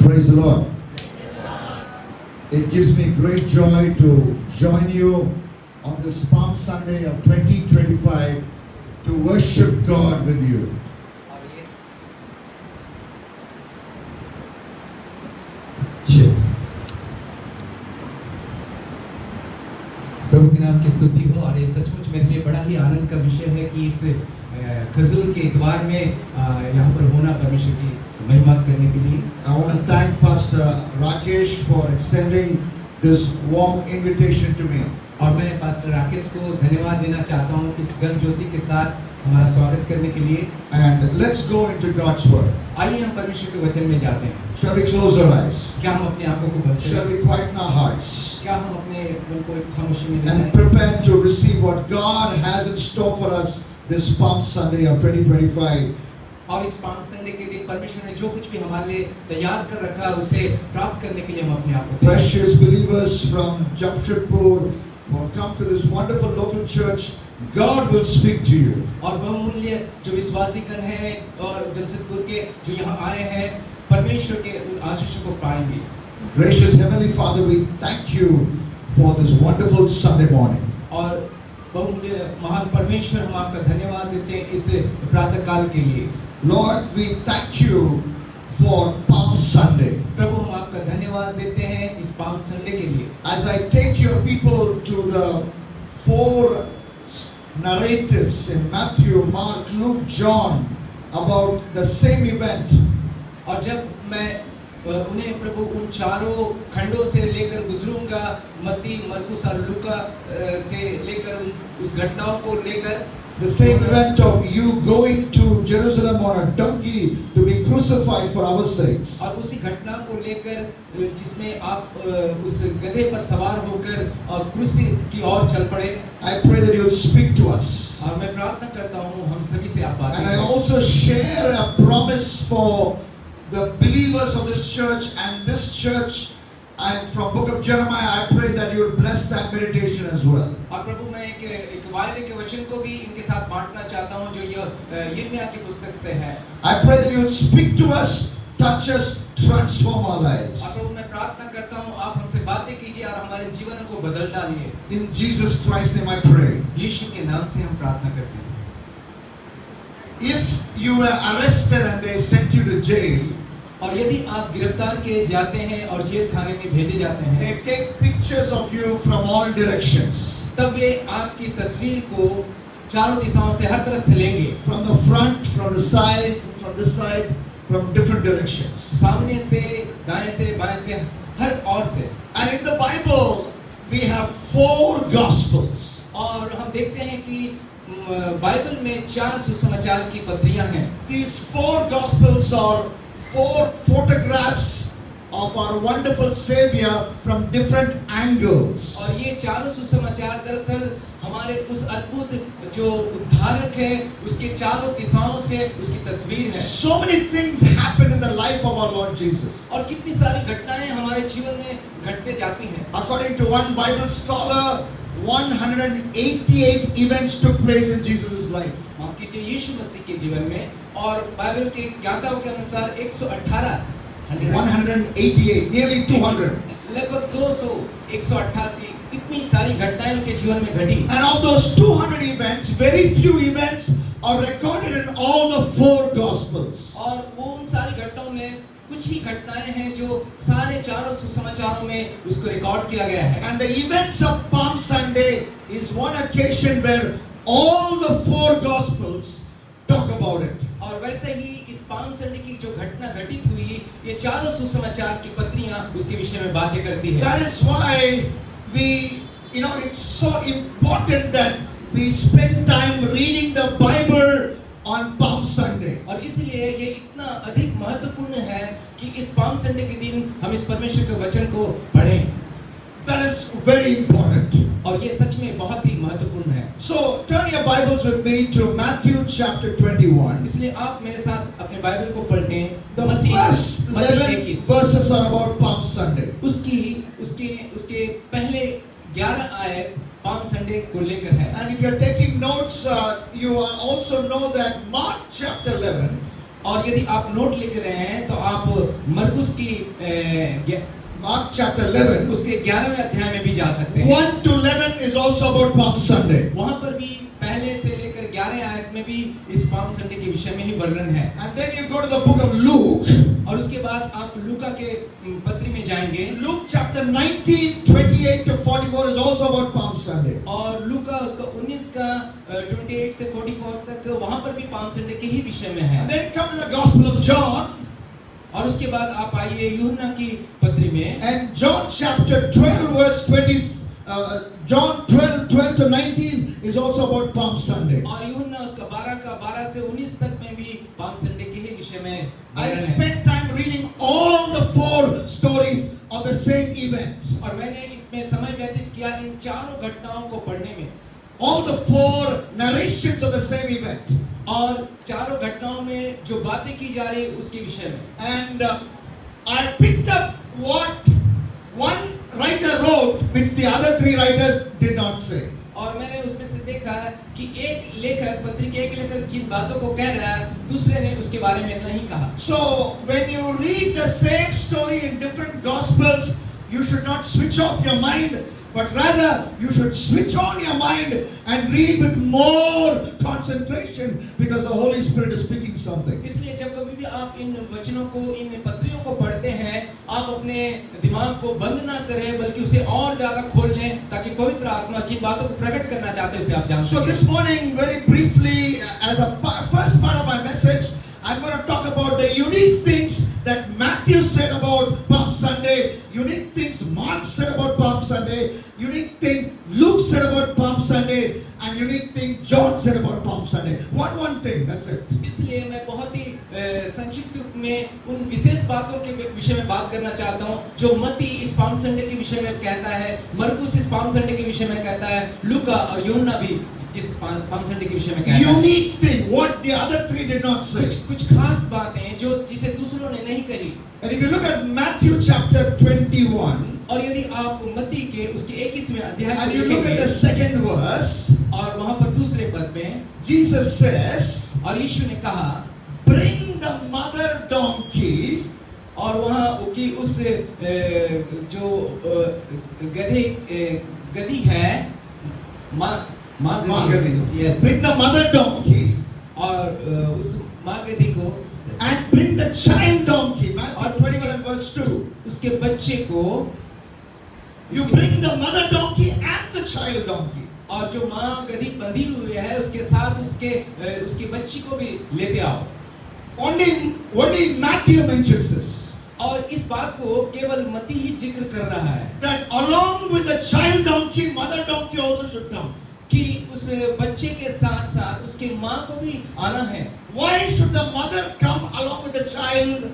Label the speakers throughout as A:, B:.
A: Praise the Lord. It gives me great joy to join you on this Palm Sunday of 2025 to worship God with you.
B: प्रभु के नाम की स्तुति हो। और ये सचमुच मेरे लिए बड़ा ही आनंद का विषय है कि इस खजूर के इतवार में यहाँ पर होना परमेश्वर की महिमा करने के लिए।
A: I want to thank Pastor Rakesh for extending this warm invitation to me.
B: और मैं पास्टर राकेश को धन्यवाद देना चाहता हूँ इस गर्मजोशी के साथ हमारा स्वागत करने के लिए।
A: And let's go into God's word.
B: आइए हम परमेश्वर के वचन में जाते हैं।
A: Shall we close our eyes?
B: क्या हम अपनी आंखों को बंद
A: Shall
B: करें?
A: we quieten our hearts
B: क्या हम अपने मन को एक खामोशी में ले
A: and
B: जाएं?
A: prepare to receive what God has in store for us this Palm Sunday of 2025?
B: और इस पाम संडे के दिन परमेश्वर ने जो कुछ भी हमारे लिए तैयार कर रखा है उसे प्राप्त करने के लिए हम अपने आप को तैयार करें।
A: Precious believers from Jamshedpur who have come to this wonderful local church, God will speak to you.
B: और बहुमूल्य जो विश्वासी गण हैं और जमशेदपुर के जो यहाँ आए हैं परमेश्वर के उन आशीषों को पाएंगे।
A: Gracious Heavenly Father, we thank you for this wonderful Sunday morning.
B: और बहुमूल्य महान परमेश्वर हम आपका धन्यवाद देते हैं इस प्रातः काल के लिए।
A: Lord, we thank you for Palm Sunday.
B: प्रभु हम आपका धन्यवाद देते हैं इस पाम संडे के लिए।
A: As I take your people to the four narratives in Matthew, Mark, Luke, John about the same event,
B: और जब मैं उन्हें प्रभु उन चारों खंडों से लेकर गुजरूंगा, मत्ती, मरकुस और लूका से लेकर उस घटनाओं को लेकर,
A: the same event of you going to Jerusalem on a donkey to be crucified for our sakes.
B: और उसी घटना को लेकर जिसमें आप उस गधे पर सवार होकर क्रूसी की ओर चल पड़े।
A: I pray that you will speak to us.
B: और मैं प्रार्थना करता हूँ हम सभी से आप बातें
A: And I
B: करें।
A: also share a promise for the believers of this church and this church. And from Book of Jeremiah, I pray that you will bless that meditation as well.
B: और प्रभु मैं एक वायदे के वचन को भी इनके साथ बांटना चाहता हूँ जो यिर्मयाह की पुस्तक से है।
A: I pray that you will speak to us, touch us, transform our lives.
B: और प्रभु मैं प्रार्थना करता हूँ आप हमसे बातें कीजिए और हमारे जीवन को बदल डालिए।
A: In Jesus Christ's name I pray.
B: यीशु के नाम से हम प्रार्थना करते हैं।
A: If you were arrested and they sent you to jail,
B: और यदि आप गिरफ्तार किए जाते हैं और जेल खाने में भेजे जाते हैं,
A: they take pictures of you from all directions.
B: तब वे आपकी तस्वीर को चारों दिशाओं से हर तरफ से लेंगे।
A: From the front, from the side, from this side, from different directions.
B: सामने से, दाएं से, बाएं से, हर ओर से।
A: And in the Bible, we have four Gospels.
B: और हम देखते हैं कि बाइबल में 4 सुसमाचार की पत्रियां हैं।
A: These four Gospels are four photographs of our wonderful Savior from different angles.
B: और ये चारों सुसमाचार दरअसल हमारे उस अद्भुत जो उद्धारक है उसके चारों दिशाओं से उसकी तस्वीर है।
A: So many things happen in the life of our Lord Jesus.
B: और कितनी सारी घटनाएं हमारे जीवन में घटते जाती हैं।
A: According to one Bible scholar, 188 events took place in Jesus' life.
B: माफ कीजिए यीशु मसीह के जीवन में, और बाइबल के ज्ञाताओं के अनुसार 118
A: 188, nearly 200.
B: लगभग 200 188 इतनी सारी घटनाएं उनके जीवन में घटी।
A: And of those 200 events, very few events are recorded in all the four Gospels.
B: और वो उन सारी घटनाओं में कुछ ही घटनाएं हैं जो सारे चारों सुसमाचारों में उसको रिकॉर्ड किया गया है।
A: And the events of Palm Sunday is one occasion where all the four Gospels talk about it.
B: और वैसे ही इस पाम संडे की जो घटना घटित हुई, ये चारों सुसमाचार की पत्रियां उसके विषय में बातें करती है।
A: That is why it's so important that we spend time reading the Bible on Palm Sunday.
B: और इसलिए ये इतना अधिक महत्वपूर्ण है कि इस पाम संडे के दिन हम इस परमेश्वर के वचन को पढ़ें।
A: That is very important.
B: और ये सच में बहुत ही महत्वपूर्ण है।
A: So turn your Bibles with me to Matthew chapter 21.
B: इसलिए आप मेरे साथ अपने बाइबल को पढ़ें।
A: The first 11 verses are about Palm Sunday.
B: उसके पहले 11 आयत पाम संडे को लेकर है।
A: And if you are taking notes, you also know that Mark chapter 11
B: और यदि आप नोट लिख रहे हैं तो आप मरकुस की
A: Mark chapter 11,
B: उसके 11वें अध्याय में भी जा सकते हैं।
A: 1 to 11 is also about Palm Sunday.
B: वहां पर भी पहले से लेकर 11 आयत में भी इस पाम संडे के विषय में ही वर्णन है।
A: And then you go to the book of Luke.
B: और उसके बाद आप लूका के पत्री में जाएंगे।
A: Luke chapter 19, 28 to 44 is also about Palm Sunday.
B: और लूका उसका 19 का 28 से 44 तक वहां पर भी पाम संडे के ही विषय में है।
A: And then come to the Gospel of John.
B: और उसके बाद आप आइए यूहन्ना की पत्री में।
A: And John chapter 12 verse 20, John 12 to 19 is also about Palm Sunday.
B: और यूहन्ना उसका 12 से 19 तक में भी पाम संडे के ही विषय में
A: I
B: वर्णन है।
A: spent time reading all the 4 stories of the same event.
B: और मैंने इसमें समय व्यतीत किया इन चारों घटनाओं को पढ़ने में।
A: All the 4 narrations of the same event.
B: और चारों घटनाओं में जो बातें की जा रही है उसके विषय में।
A: And I picked up what one writer wrote which the other 3 writers did not say.
B: और मैंने उसमें से देखा कि एक लेखक पत्री के एक लेखक जिन बातों को कह रहा है दूसरे ने उसके बारे में नहीं कहा।
A: So when you read the same story in different gospels, you should not switch off your mind, but rather you should switch on your mind and read with more concentration because the Holy Spirit is speaking something.
B: इसलिए जब कभी भी आप इन वचनों को इन पत्रियों को पढ़ते हैं आप अपने दिमाग को बंद ना करें बल्कि उसे और ज्यादा खोल लें ताकि पवित्र आत्मा जिन बातों को प्रकट करना चाहते हैं उसे आप जान
A: So
B: सकें।
A: this morning, very briefly, as a first part of my message, I'm going to talk about the unique things that Matthew said about Palm Sunday, unique things Mark said about Palm Sunday, unique thing Luke said about Palm Sunday, and unique thing John said about Palm Sunday. One thing, that's it.
B: इसलिए मैं बहुत ही संक्षिप्त रूप में उन विशेष बातों के विषय में बात करना चाहता हूं जो मत्ती इस पाम संडे के विषय में कहता है, मरकुस इस पाम संडे के विषय में कहता है, लूका और यूहन्ना भी जिस पाम संडे के विषय में कहता है।
A: Unique thing, what the other 3 did not say.
B: कुछ खास बातें जो जिसे दूसरों ने नहीं कही।
A: And if you look at Matthew chapter 21,
B: और यदि आप मत्ती के उसके 21वें अध्याय
A: and
B: को
A: you look at the
B: देखेंगे
A: second verse,
B: और वहां पर दूसरे पद में
A: Jesus says,
B: और यीशु ने कहा
A: bring the mother donkey
B: और वहां की उस जो गधी है माँ गधी, yes,
A: bring the mother donkey
B: और उस माँ गधी को
A: and bring the child donkey. Matthew 21 and verse 2.
B: उसके बच्चे को
A: You bring the mother donkey and the child donkey.
B: और जो माँ गधी बंधी हुई है उसके साथ उसके बच्ची को भी लेते आओ।
A: Only Matthew mentions this.
B: और इस बात को केवल मत्ती ही जिक्र कर रहा है
A: That along with the child donkey, mother donkey also should come.
B: कि उस बच्चे के साथ साथ उसकी माँ को भी आना है।
A: Why should the mother come along with the child?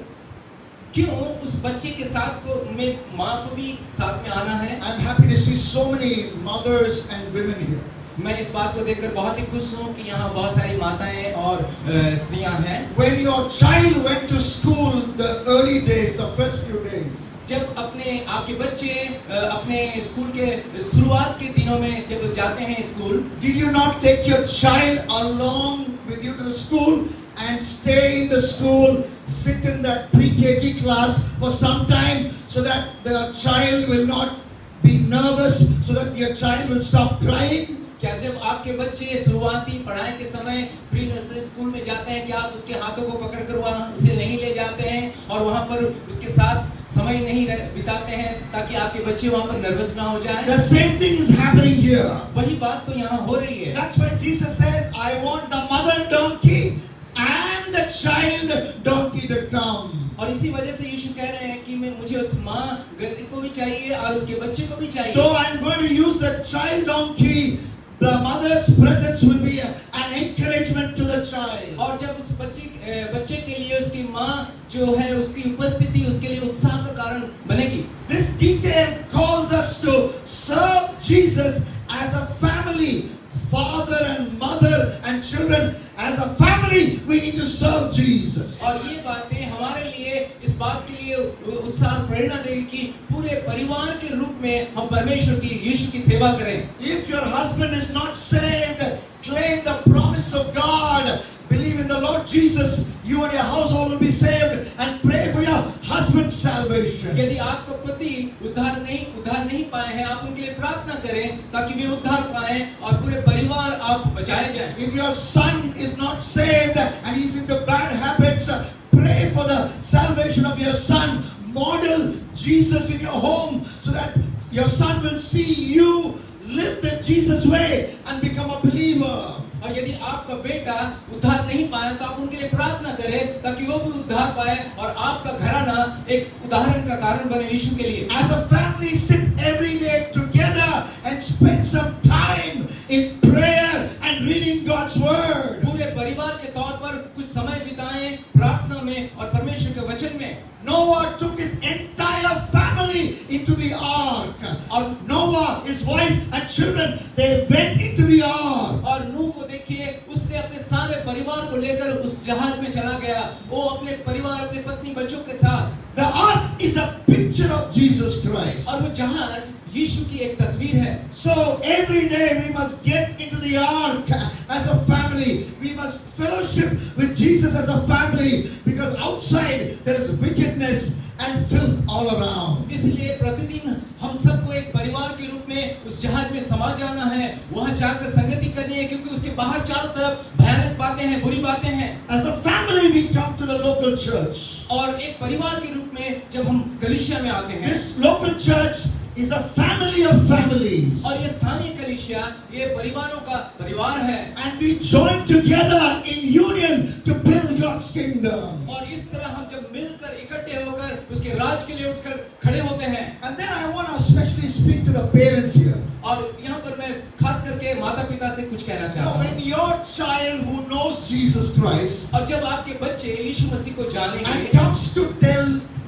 B: क्यों उस बच्चे के साथ में माँ को भी साथ में आना है?
A: I'm happy to see so many mothers and women here.
B: मैं इस बात को देखकर बहुत ही खुश हूँ कि यहाँ बहुत सारी माताएं और स्त्रियां हैं।
A: When your child went to school, the early days, the first few days,
B: जब आपके बच्चे अपने स्कूल के शुरुआत के दिनों में जब जाते हैं school,
A: did you not take your child along with you to the school and stay in the school, sit in that pre-KG class for some time so that the child will not be nervous, so that your child will stop crying?
B: क्या जब आपके बच्चे शुरुआती पढ़ाई के समय pre nursery school में जाते हैं क्या आप उसके हाथों को पकड़कर वहाँ उसे नहीं ले जाते हैं और वहाँ पर उसके साथ समय नहीं बिताते हैं ताकि आपके बच्चे वहाँ पर नर्वस ना हो जाएं?
A: The same thing is happening here.
B: वही बात तो यहाँ हो रही है।
A: That's why Jesus says, I want the mother donkey and the child donkey to come.
B: और इसी वजह से यीशु कह रहे हैं कि मुझे उस माँ गधी को भी चाहिए और उसके बच्चे को भी चाहिए।
A: Though I'm going to use the child donkey, the mother's presence will be an encouragement to the child.
B: और जब उस बच्चे के लिए उसकी माँ जो है उसकी उपस्थिति उसके लिए उत्साह का कारण बनेगी।
A: This detail calls us to serve Jesus as a family, father and mother and children. As a family, we need to serve Jesus.
B: और ये बातें हमारे लिए इस बात के लिए उत्साह प्रेरणा देगी कि पूरे परिवार के रूप में हम परमेश्वर की यीशु की सेवा करें।
A: If your husband is not saved, claim the promise of God. Believe in the Lord Jesus. you and your household will be saved, and pray for your husband's salvation.
B: यदि आपका पति उद्धार नहीं पाए हैं, आप उनके लिए प्रार्थना करें ताकि वे उद्धार पाएं और पूरे परिवार आप बचाए जाएं।
A: If your son is not saved and he's into bad habits, pray for the salvation of your son. Model Jesus in your home so that your son will see you live the Jesus way and become a believer.
B: और यदि आपका बेटा उद्धार नहीं पाया तो आप उनके लिए प्रार्थना करें ताकि वो भी उद्धार पाए और आपका घराना एक उदाहरण का कारण बने यीशु के लिए।
A: As a family, sit every day together and spend some time in prayer and reading God's word.
B: पूरे परिवार के तौर पर कुछ समय बिताएं प्रार्थना में और परमेश्वर के वचन में।
A: Noah took his entire family into the ark.
B: और
A: Noah, his wife and children, they went into the ark.
B: और नूह को देखिए, उसने अपने सारे परिवार को लेकर उस जहाज में चला गया। वो अपने परिवार, अपने पत्नी, बच्चों के साथ।
A: The ark is a picture of Jesus Christ.
B: और वो जहाज यीशु की एक तस्वीर है।
A: So every day we must get into the ark as a family. We must fellowship with Jesus as a family, because outside there is wickedness and filth all around.
B: इसलिए प्रतिदिन हम सबको एक परिवार के रूप में उस जहाज में समा जाना है, वहां जाकर संगति करनी है, क्योंकि उसके बाहर चारों तरफ भयानक बातें हैं, बुरी बातें हैं।
A: As a family we come to the local church.
B: और एक परिवार के रूप में जब हम कलीसिया में आते हैं,
A: This local church is a family of families.
B: और ये स्थानीय कलीसिया ये परिवारों का परिवार है।
A: And we join together in union to build God's kingdom.
B: और इस तरह हम जब मिलकर इकट्ठे होकर उसके राज के लिए उठकर खड़े होते हैं।
A: And then I want to especially speak to the parents here.
B: और यहाँ पर मैं खास करके माता पिता से कुछ कहना चाहता हूँ।
A: When your child who knows Jesus Christ
B: और जब आपके बच्चे यीशु मसीह को जानेंगे
A: and comes to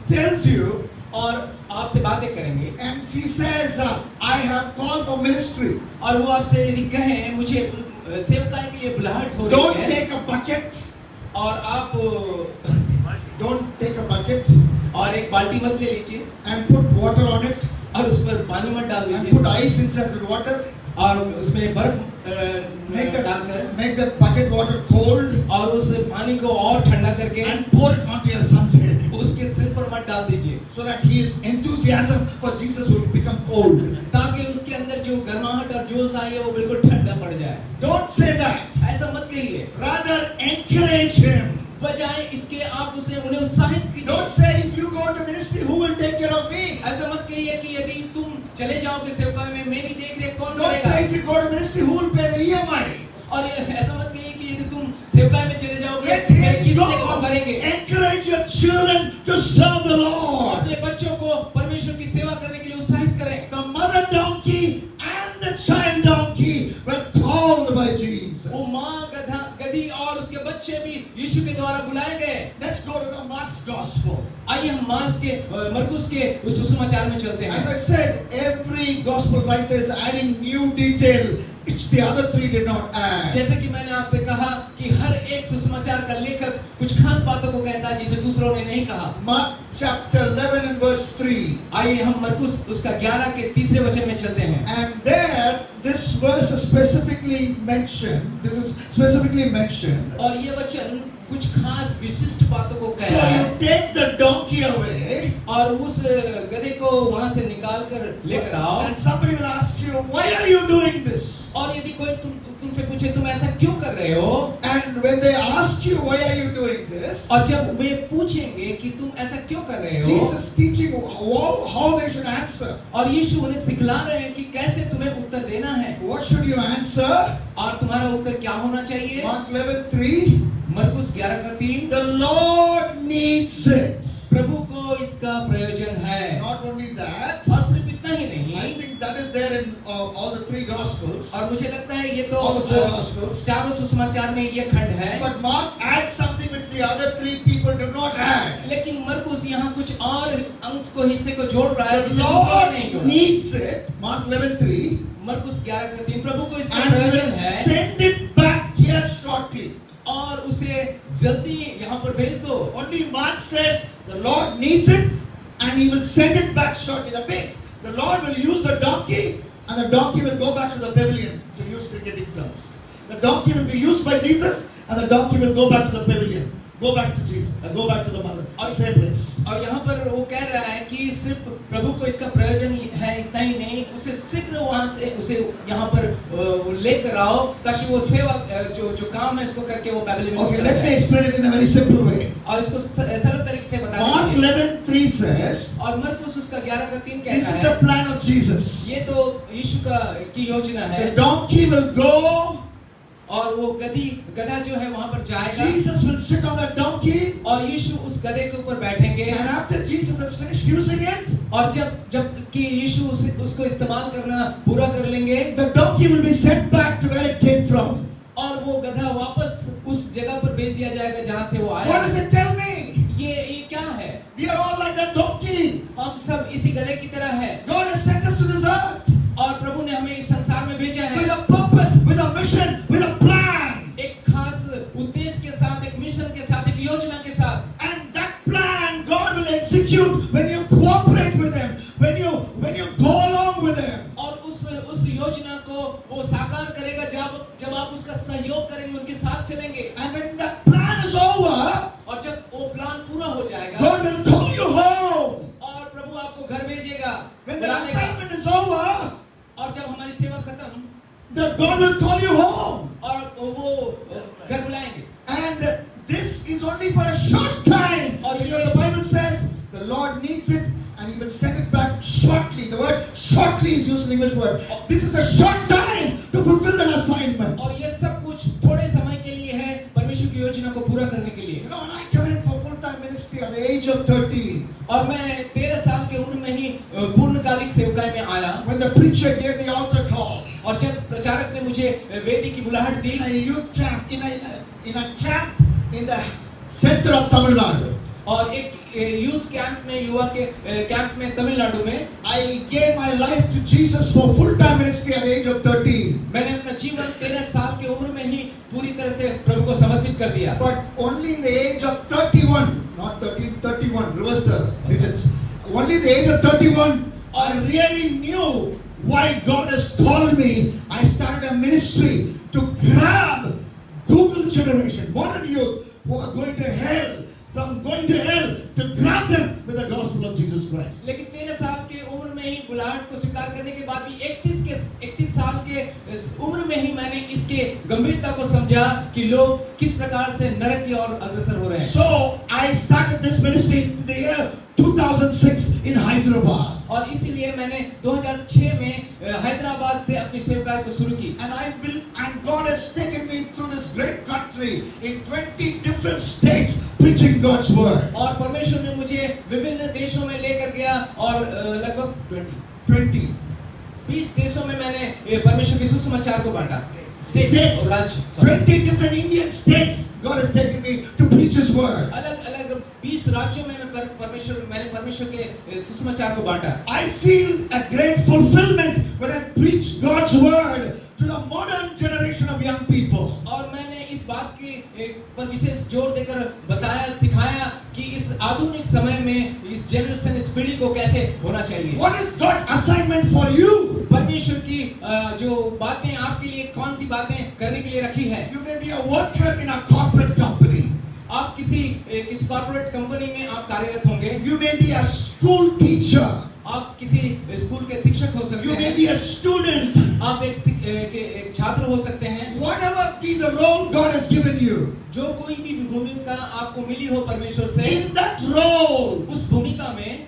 A: tells you,
B: और आपसे बातें करेंगे,
A: and he says, I have called for ministry.
B: और वो आपसे यदि कहें मुझे सेवकाई के लिए बुलाहट हो रही
A: Don't
B: है,
A: take a bucket.
B: और आप
A: Don't take a bucket
B: और एक बाल्टी मत ले लीजिए
A: and put water on it
B: और उस पर पानी मत डाल
A: and
B: दीजिए
A: put ice inside the water.
B: और उसमें बर्फ
A: Make
B: डालकर
A: that bucket water cold
B: और उस पानी को और ठंडा करके
A: and pour it onto your son's head,
B: उसके सिर पर मत डाल दीजिए,
A: so that his enthusiasm for Jesus will become cold.
B: ताकि उसके अंदर जो गर्माहट और जोश आई है वो बिल्कुल ठंडा पड़ जाए।
A: Don't say that.
B: ऐसा मत कहिए,
A: Rather encourage him.
B: बजाय इसके आप उन्हें उत्साहित कीजिए।
A: Don't say, if you go to ministry, who will take care of me?
B: ऐसा मत कहिए कि यदि तुम चले जाओगे सेवकाई में मेरी देखरेख कौन
A: Don't
B: करेगा।
A: say, if you go to ministry, who will pay the EMI?
B: और ऐसा मत कहिए कि यदि तुम सेवकाई में चले जाओगे
A: Let
B: मेरे
A: him
B: किससे
A: go.
B: कौन भरेंगे।
A: Encourage your children to serve the Lord.
B: अपने बच्चों को परमेश्वर की सेवा करने के लिए उत्साहित करें।
A: The mother donkey and the child donkey were called by Jesus.
B: वो माँ गधी और उसके बच्चे भी यीशु के द्वारा बुलाए गए।
A: Let's go to the Mark's Gospel.
B: आइए हम मरकुस के उस सुसमाचार में चलते
A: As
B: हैं।
A: I said, every gospel writer is adding new detail which the other three did not add.
B: जैसे कि मैंने आपसे कहा कि हर एक सुसमाचार का लेखक कुछ खास बातों को कहता है जिसे दूसरों ने नहीं कहा।
A: Mark chapter 11 and verse 3.
B: आइए हम मरकुस उसका 11 के तीसरे वचन में चलते हैं।
A: And there, this verse is specifically mentioned. This is specifically mentioned.
B: और ये वचन कुछ खास विशिष्ट बातों को कह
A: So
B: रहा
A: you
B: है।
A: take the donkey away,
B: और उस गधे को वहां से निकाल कर लेकर आओ।
A: and somebody will ask you, why are you doing this?
B: और यदि कोई तुमसे पूछे तुम ऐसा क्यों कर रहे हो,
A: And when they ask you, why are you doing this?
B: और जब वे पूछेंगे कि तुम ऐसा क्यों कर रहे हो,
A: Jesus teaching how they should answer.
B: और यीशु उन्हें सिखला रहे हैं कि कैसे तुम्हें उत्तर देना है।
A: What should you answer?
B: और तुम्हारा उत्तर क्या होना चाहिए।
A: Mark 11:3.
B: मरकुस 11 का 3,
A: The Lord needs it.
B: प्रभु को इसका प्रयोजन है।
A: Not only that,
B: और सिर्फ इतना ही नहीं,
A: I think that is there in all the three Gospels.
B: और मुझे लगता है ये तो
A: All the four Gospels.
B: चारों सुसमाचार में ये खंड है।
A: But Mark adds something which the other three people do not add.
B: लेकिन मरकुस यहाँ कुछ और अंश को हिस्से को जोड़ रहा है
A: The
B: जिसे दूसरों ने
A: Lord
B: नहीं जोड़ा।
A: needs it. Mark 11:3.
B: मरकुस 11 का 3, प्रभु को इसका
A: And
B: प्रयोजन
A: will
B: है
A: send it back here shortly.
B: और उसे जल्दी यहाँ पर भेज दो।
A: Only Mark says the Lord needs it and he will send it back shortly. That means the Lord will use the donkey and the donkey will go back to the pavilion, to use cricketing terms. The donkey will be used by Jesus and the donkey will go back to the pavilion. Go back to Jesus. Go back to the mother. Or same place.
B: और यहाँ पर वो कह रहा है कि सिर्फ प्रभु को इसका प्रयोजन है, इतना ही नहीं, उसे शीघ्र वहाँ से उसे यहाँ पर लेकर आओ ताकि वो सेवा जो काम है उसको करके वो बाबेल में
A: Okay,
B: चला
A: let me
B: जाए।
A: explain it in a very simple way.
B: और इसको सरल तरीके से बता
A: Mark
B: दीजिए।
A: 11:3 says,
B: और मरकुस उसका 11:3
A: this
B: कहता
A: is the
B: है,
A: plan of Jesus.
B: ये तो यीशु की योजना है।
A: The donkey will go.
B: और वो गधा जो है वहाँ पर जाएगा
A: Jesus will sit on that donkey.
B: और यीशु उस गधे के ऊपर बैठेंगे।
A: And after Jesus has finished using it,
B: और जब कि यीशु उसको इस्तेमाल करना पूरा कर लेंगे,
A: the donkey will be sent back to where it came from.
B: और वो गधा वापस उस जगह पर भेज दिया जाएगा जहाँ से वो
A: What
B: आया।
A: does it tell me?
B: ये क्या है?
A: We are all like that donkey.
B: हम सब इसी गधे की तरह है।
A: God has sent us to this earth
B: और प्रभु ने हमें इस संसार में भेजा
A: with
B: है
A: a purpose, with a mission, with a plan.
B: एक खास उद्देश्य के साथ, एक मिशन के साथ, एक योजना के साथ।
A: And that plan God will execute when you cooperate with Him, when you go along with Him.
B: और उस योजना को वो साकार करेगा जब आप उसका सहयोग करेंगे, उनके साथ चलेंगे।
A: And when that plan is over,
B: और जब वो प्लान पूरा हो जाएगा
A: God will call you home.
B: और प्रभु आपको घर भेजेगा,
A: When the
B: बुला लेगा।
A: assignment is over,
B: और जब हमारी सेवा खत्म
A: that God will call you home.
B: और वो घर बुलाएंगे।
A: And this is only for a short time.
B: Or
A: Because the Bible says the Lord needs it and He will send it back shortly. The word shortly is used in English word. This is a short time to fulfill that assignment.
B: और ये सब कुछ थोड़े समय के लिए है, परमेश्वर की योजना को पूरा करने के लिए।
A: You know, when I came in for full-time ministry at the age of 13,
B: और मैं 13 साल की उम्र में ही पूर्णकालिक सेवकाई में आया।
A: when the preacher gave the altar call,
B: और जब प्रचारक ने मुझे वेदी की बुलाहट दी,
A: in a youth camp, in a camp in the center of Tamil Nadu,
B: और एक यूथ कैंप में, युवा के कैंप में तमिलनाडु में,
A: I gave my life to Jesus for full-time ministry at the age of 13.
B: मैंने अपना जीवन 13 साल की उम्र में ही पूरी तरह से प्रभु को समर्पित कर दिया।
A: But only in the age of 31, not 13, 31, reverse the digits. Only the age of 31, I really knew why God has called me. I started a ministry to grab Google generation, modern youth who are going to hell, from going to hell, to grab them with the gospel of Jesus Christ.
B: लेकिन 13 साल के उम्र में ही बुलाहट को स्वीकार करने के बाद भी 31 साल के इस उम्र में ही मैंने इसके गंभीरता को समझा कि लोग किस प्रकार से नरक की ओर अग्रसर हो रहे हैं।
A: So I started this ministry in the year 2006 in Hyderabad.
B: और इसीलिए मैंने 2006 में हैदराबाद से अपनी सेवकाई को शुरू की।
A: And God has taken me through this great country in 20 different states preaching God's word.
B: और परमेश्वर ने मुझे विभिन्न देशों में लेकर गया और लगभग 20 देशों में मैंने परमेश्वर के सुसमाचार को बांटा।
A: States, 20 different Indian states God has taken me to preach His word.
B: अलग-अलग 20 राज्यों में मैंने परमेश्वर के सुसमाचार को बांटा।
A: I feel a great fulfillment when I preach God's word to the modern generation of young people.
B: और मैंने इस बात की पर विशेष जोर देकर बताया, सिखाया कि इस आधुनिक समय में इस जनरेशन, इस पीढ़ी को कैसे होना चाहिए।
A: What is God's assignment for you?
B: परमेश्वर की जो बातें आपके लिए, कौन सी बातें करने के लिए रखी है।
A: You may be a worker in a corporate company.
B: आप किसी कॉर्पोरेट कंपनी में आप कार्यरत होंगे।
A: You may be a school teacher.
B: आप किसी स्कूल के शिक्षक हो सकते
A: You may
B: हैं।
A: be a student.
B: आप एक छात्र हो सकते हैं।
A: Whatever be the role God has given you,
B: जो कोई भी भूमिका आपको मिली हो परमेश्वर से,
A: in that role,
B: उस भूमिका में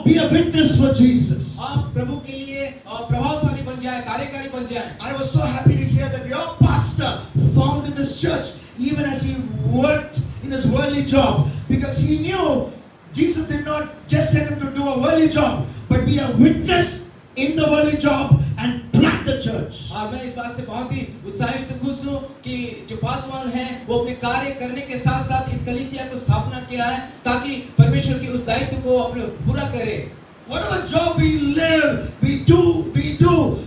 A: be a witness for Jesus.
B: आप प्रभु के लिए प्रभावशाली बन जाए, कार्यकारी बन जाए।
A: I was so happy to hear that your pastor founded this church even as he worked in his worldly job, because he knew Jesus did not just send him to do a worldly job, but be a witness in the worldly job and plant the church.
B: और मैं इस बात से बहुत ही उत्साहित खुश हूँ कि जो पासवान हैं वो अपने कार्य करने के साथ साथ इस कलीसिया को स्थापना किया है ताकि परमेश्वर की उस दायित्व को अपने पूरा करे।
A: Whatever job we live, we do.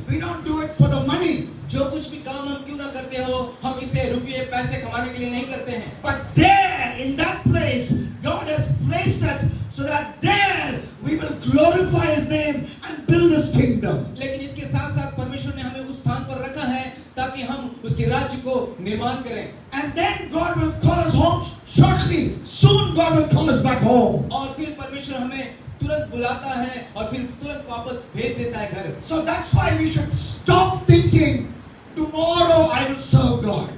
A: We don't do it for the money.
B: जो कुछ भी काम हम क्यों ना करते हो, हम इसे रुपये पैसे कमाने के लिए नहीं करते हैं।
A: But there, in that place, God has placed us so that there we will glorify His name and build His kingdom.
B: लेकिन इसके साथ साथ परमेश्वर ने हमें उस स्थान पर रखा है ताकि हम उसके राज्य को निर्माण करें।
A: And then God will call us home shortly God will call us back home.
B: और फिर परमेश्वर हमें तुरंत बुलाता है और फिर तुरंत वापस भेज देता है घर।
A: So that's why we should stop thinking, tomorrow I will serve God.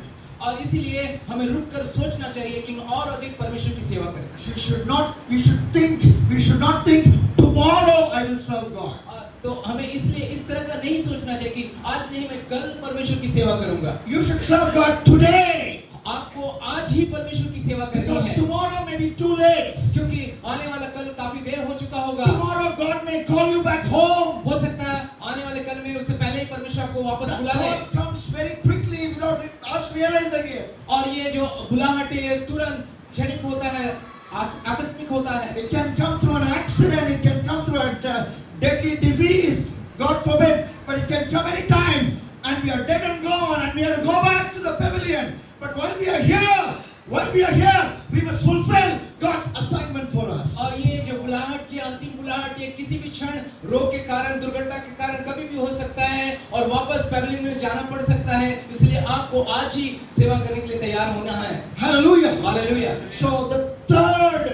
B: और इसीलिए हमें रुककर सोचना चाहिए कि हम और अधिक परमेश्वर की सेवा करें।
A: We should not think, tomorrow I will serve God.
B: तो हमें इसलिए इस तरह का नहीं सोचना चाहिए कि आज नहीं मैं कल परमेश्वर की सेवा करूंगा।
A: You should serve God today.
B: आपको आज ही परमेश्वर की सेवा करनी
A: Because
B: है,
A: tomorrow may be too late.
B: क्योंकि आने वाला कल काफी देर हो चुका होगा।
A: Tomorrow God may call you back home.
B: हो सकता है आने वाले कल में उससे पहले ही परमेश्वर आपको वापस
A: That
B: बुला ले।
A: call comes very quickly without us realizing it.
B: और ये जो बुलाहट है ये तुरंत क्षणिक होता है, आकस्मिक होता है।
A: It can come through an accident. It can come through a deadly disease. God forbid. But it can come any time. And we are dead and gone. And we have to go back to the pavilion. But while we are here, we must fulfill God's assignment for us.
B: और ये जो बुलाहट की अंतिम बुलाहट ये किसी भी क्षण रोग के कारण, दुर्घटना के कारण कभी भी हो सकता है और वापस पैवेलियन में जाना पड़ सकता है। इसलिए आपको आज ही सेवा करने के लिए तैयार होना है।
A: Hallelujah.
B: Hallelujah.
A: So the third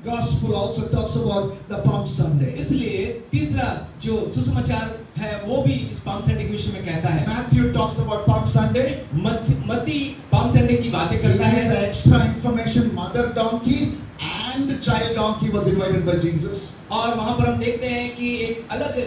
A: gospel also talks about the Palm Sunday.
B: इसलिए तीसरा जो सुसमाचार है वो भी इस पाम संडे के विषय में कहता है।
A: Matthew talks about Palm Sunday.
B: मत्ती पाम संडे की बातें करता
A: He has
B: है।
A: extra information. Mother donkey and child donkey was invited by Jesus.
B: और वहां पर हम देखते हैं कि एक अलग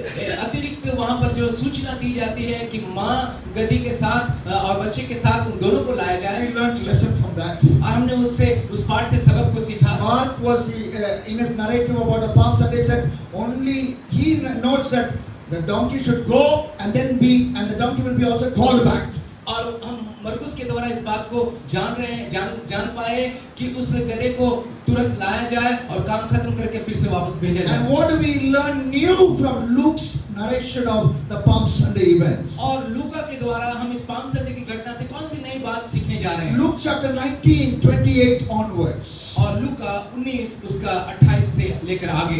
B: अतिरिक्त वहां पर जो सूचना दी जाती है कि माँ गधी के साथ और बच्चे के साथ उन दोनों को लाया जाए।
A: We learned lesson from that.
B: और हमने उससे उस पाठ से सबक को सीखा।
A: Mark was in his narrative about the Palm Sunday said only he notes that the donkey should go and the donkey will be also called back.
B: और हम मरकुस के द्वारा इस बात को जान पाए कि उस गधे को तुरंत लाया जाए और काम खत्म करके फिर से वापस भेजा जाए।
A: And what do we learn new from Luke's narration of the Palm Sunday events?
B: और लूका के द्वारा हम इस पाम संडे की घटना से कौन सी नई बात सीखने जा रहे हैं?
A: Luke chapter 19:28 onwards.
B: और लूका 19 उसका 28 से लेकर आगे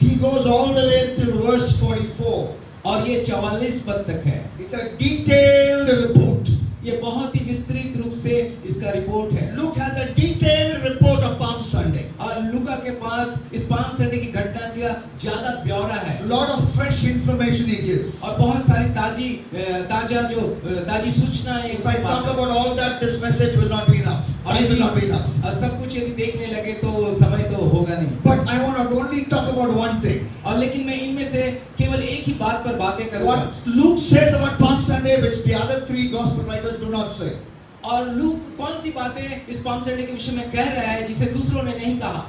A: He goes all the way till verse 44.
B: और ये 44 पद तक है।
A: It's a detailed report.
B: ये बहुत ही विस्तृत रूप से इसका रिपोर्ट है।
A: Luke has a detailed report of Palm Sunday.
B: और लूका के पास इस पाम संडे की घटना का ज्यादा ब्यौरा है।
A: Lot of fresh information he gives.
B: और बहुत सारी ताजी सूचनाएं
A: If I talk about all that, this message will not be enough. Or it will not be enough.
B: सब कुछ यदि देखने लगे तो समय तो होगा नहीं।
A: But I want to only talk about one thing.
B: और लेकिन मैं इनमें से केवल एक ही बात पर बातें करूंगा।
A: What Luke says about Palm Sunday, which the other three gospel writers do not say.
B: और लूक कौन सी बातें इस पाम संडे के विषय में कह रहा है जिसे दूसरों ने नहीं कहा।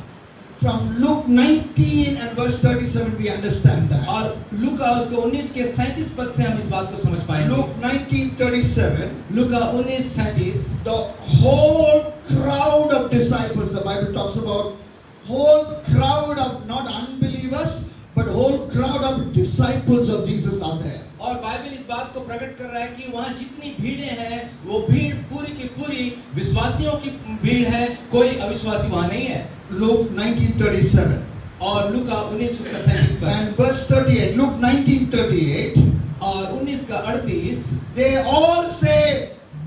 A: From Luke 19 and verse 37 we understand that.
B: और लूका उसको 19 के 37 पद से हम इस बात को समझ पाएंगे।
A: Luke 19:37.
B: Luka 19:37
A: The whole crowd of disciples, the Bible talks about whole crowd of not unbelievers, but whole crowd of disciples of Jesus are there.
B: और बाइबल इस बात को प्रकट कर रहा है कि वहाँ जितनी भीड़ें हैं वो भीड़ पूरी की पूरी विश्वासियों की भीड़ है, कोई अविश्वासी वहाँ नहीं है।
A: Luke 19:37.
B: और लूका 19 उसका 37 पद
A: And verse 38. Luke 19:38.
B: और 19 का 38
A: They all say,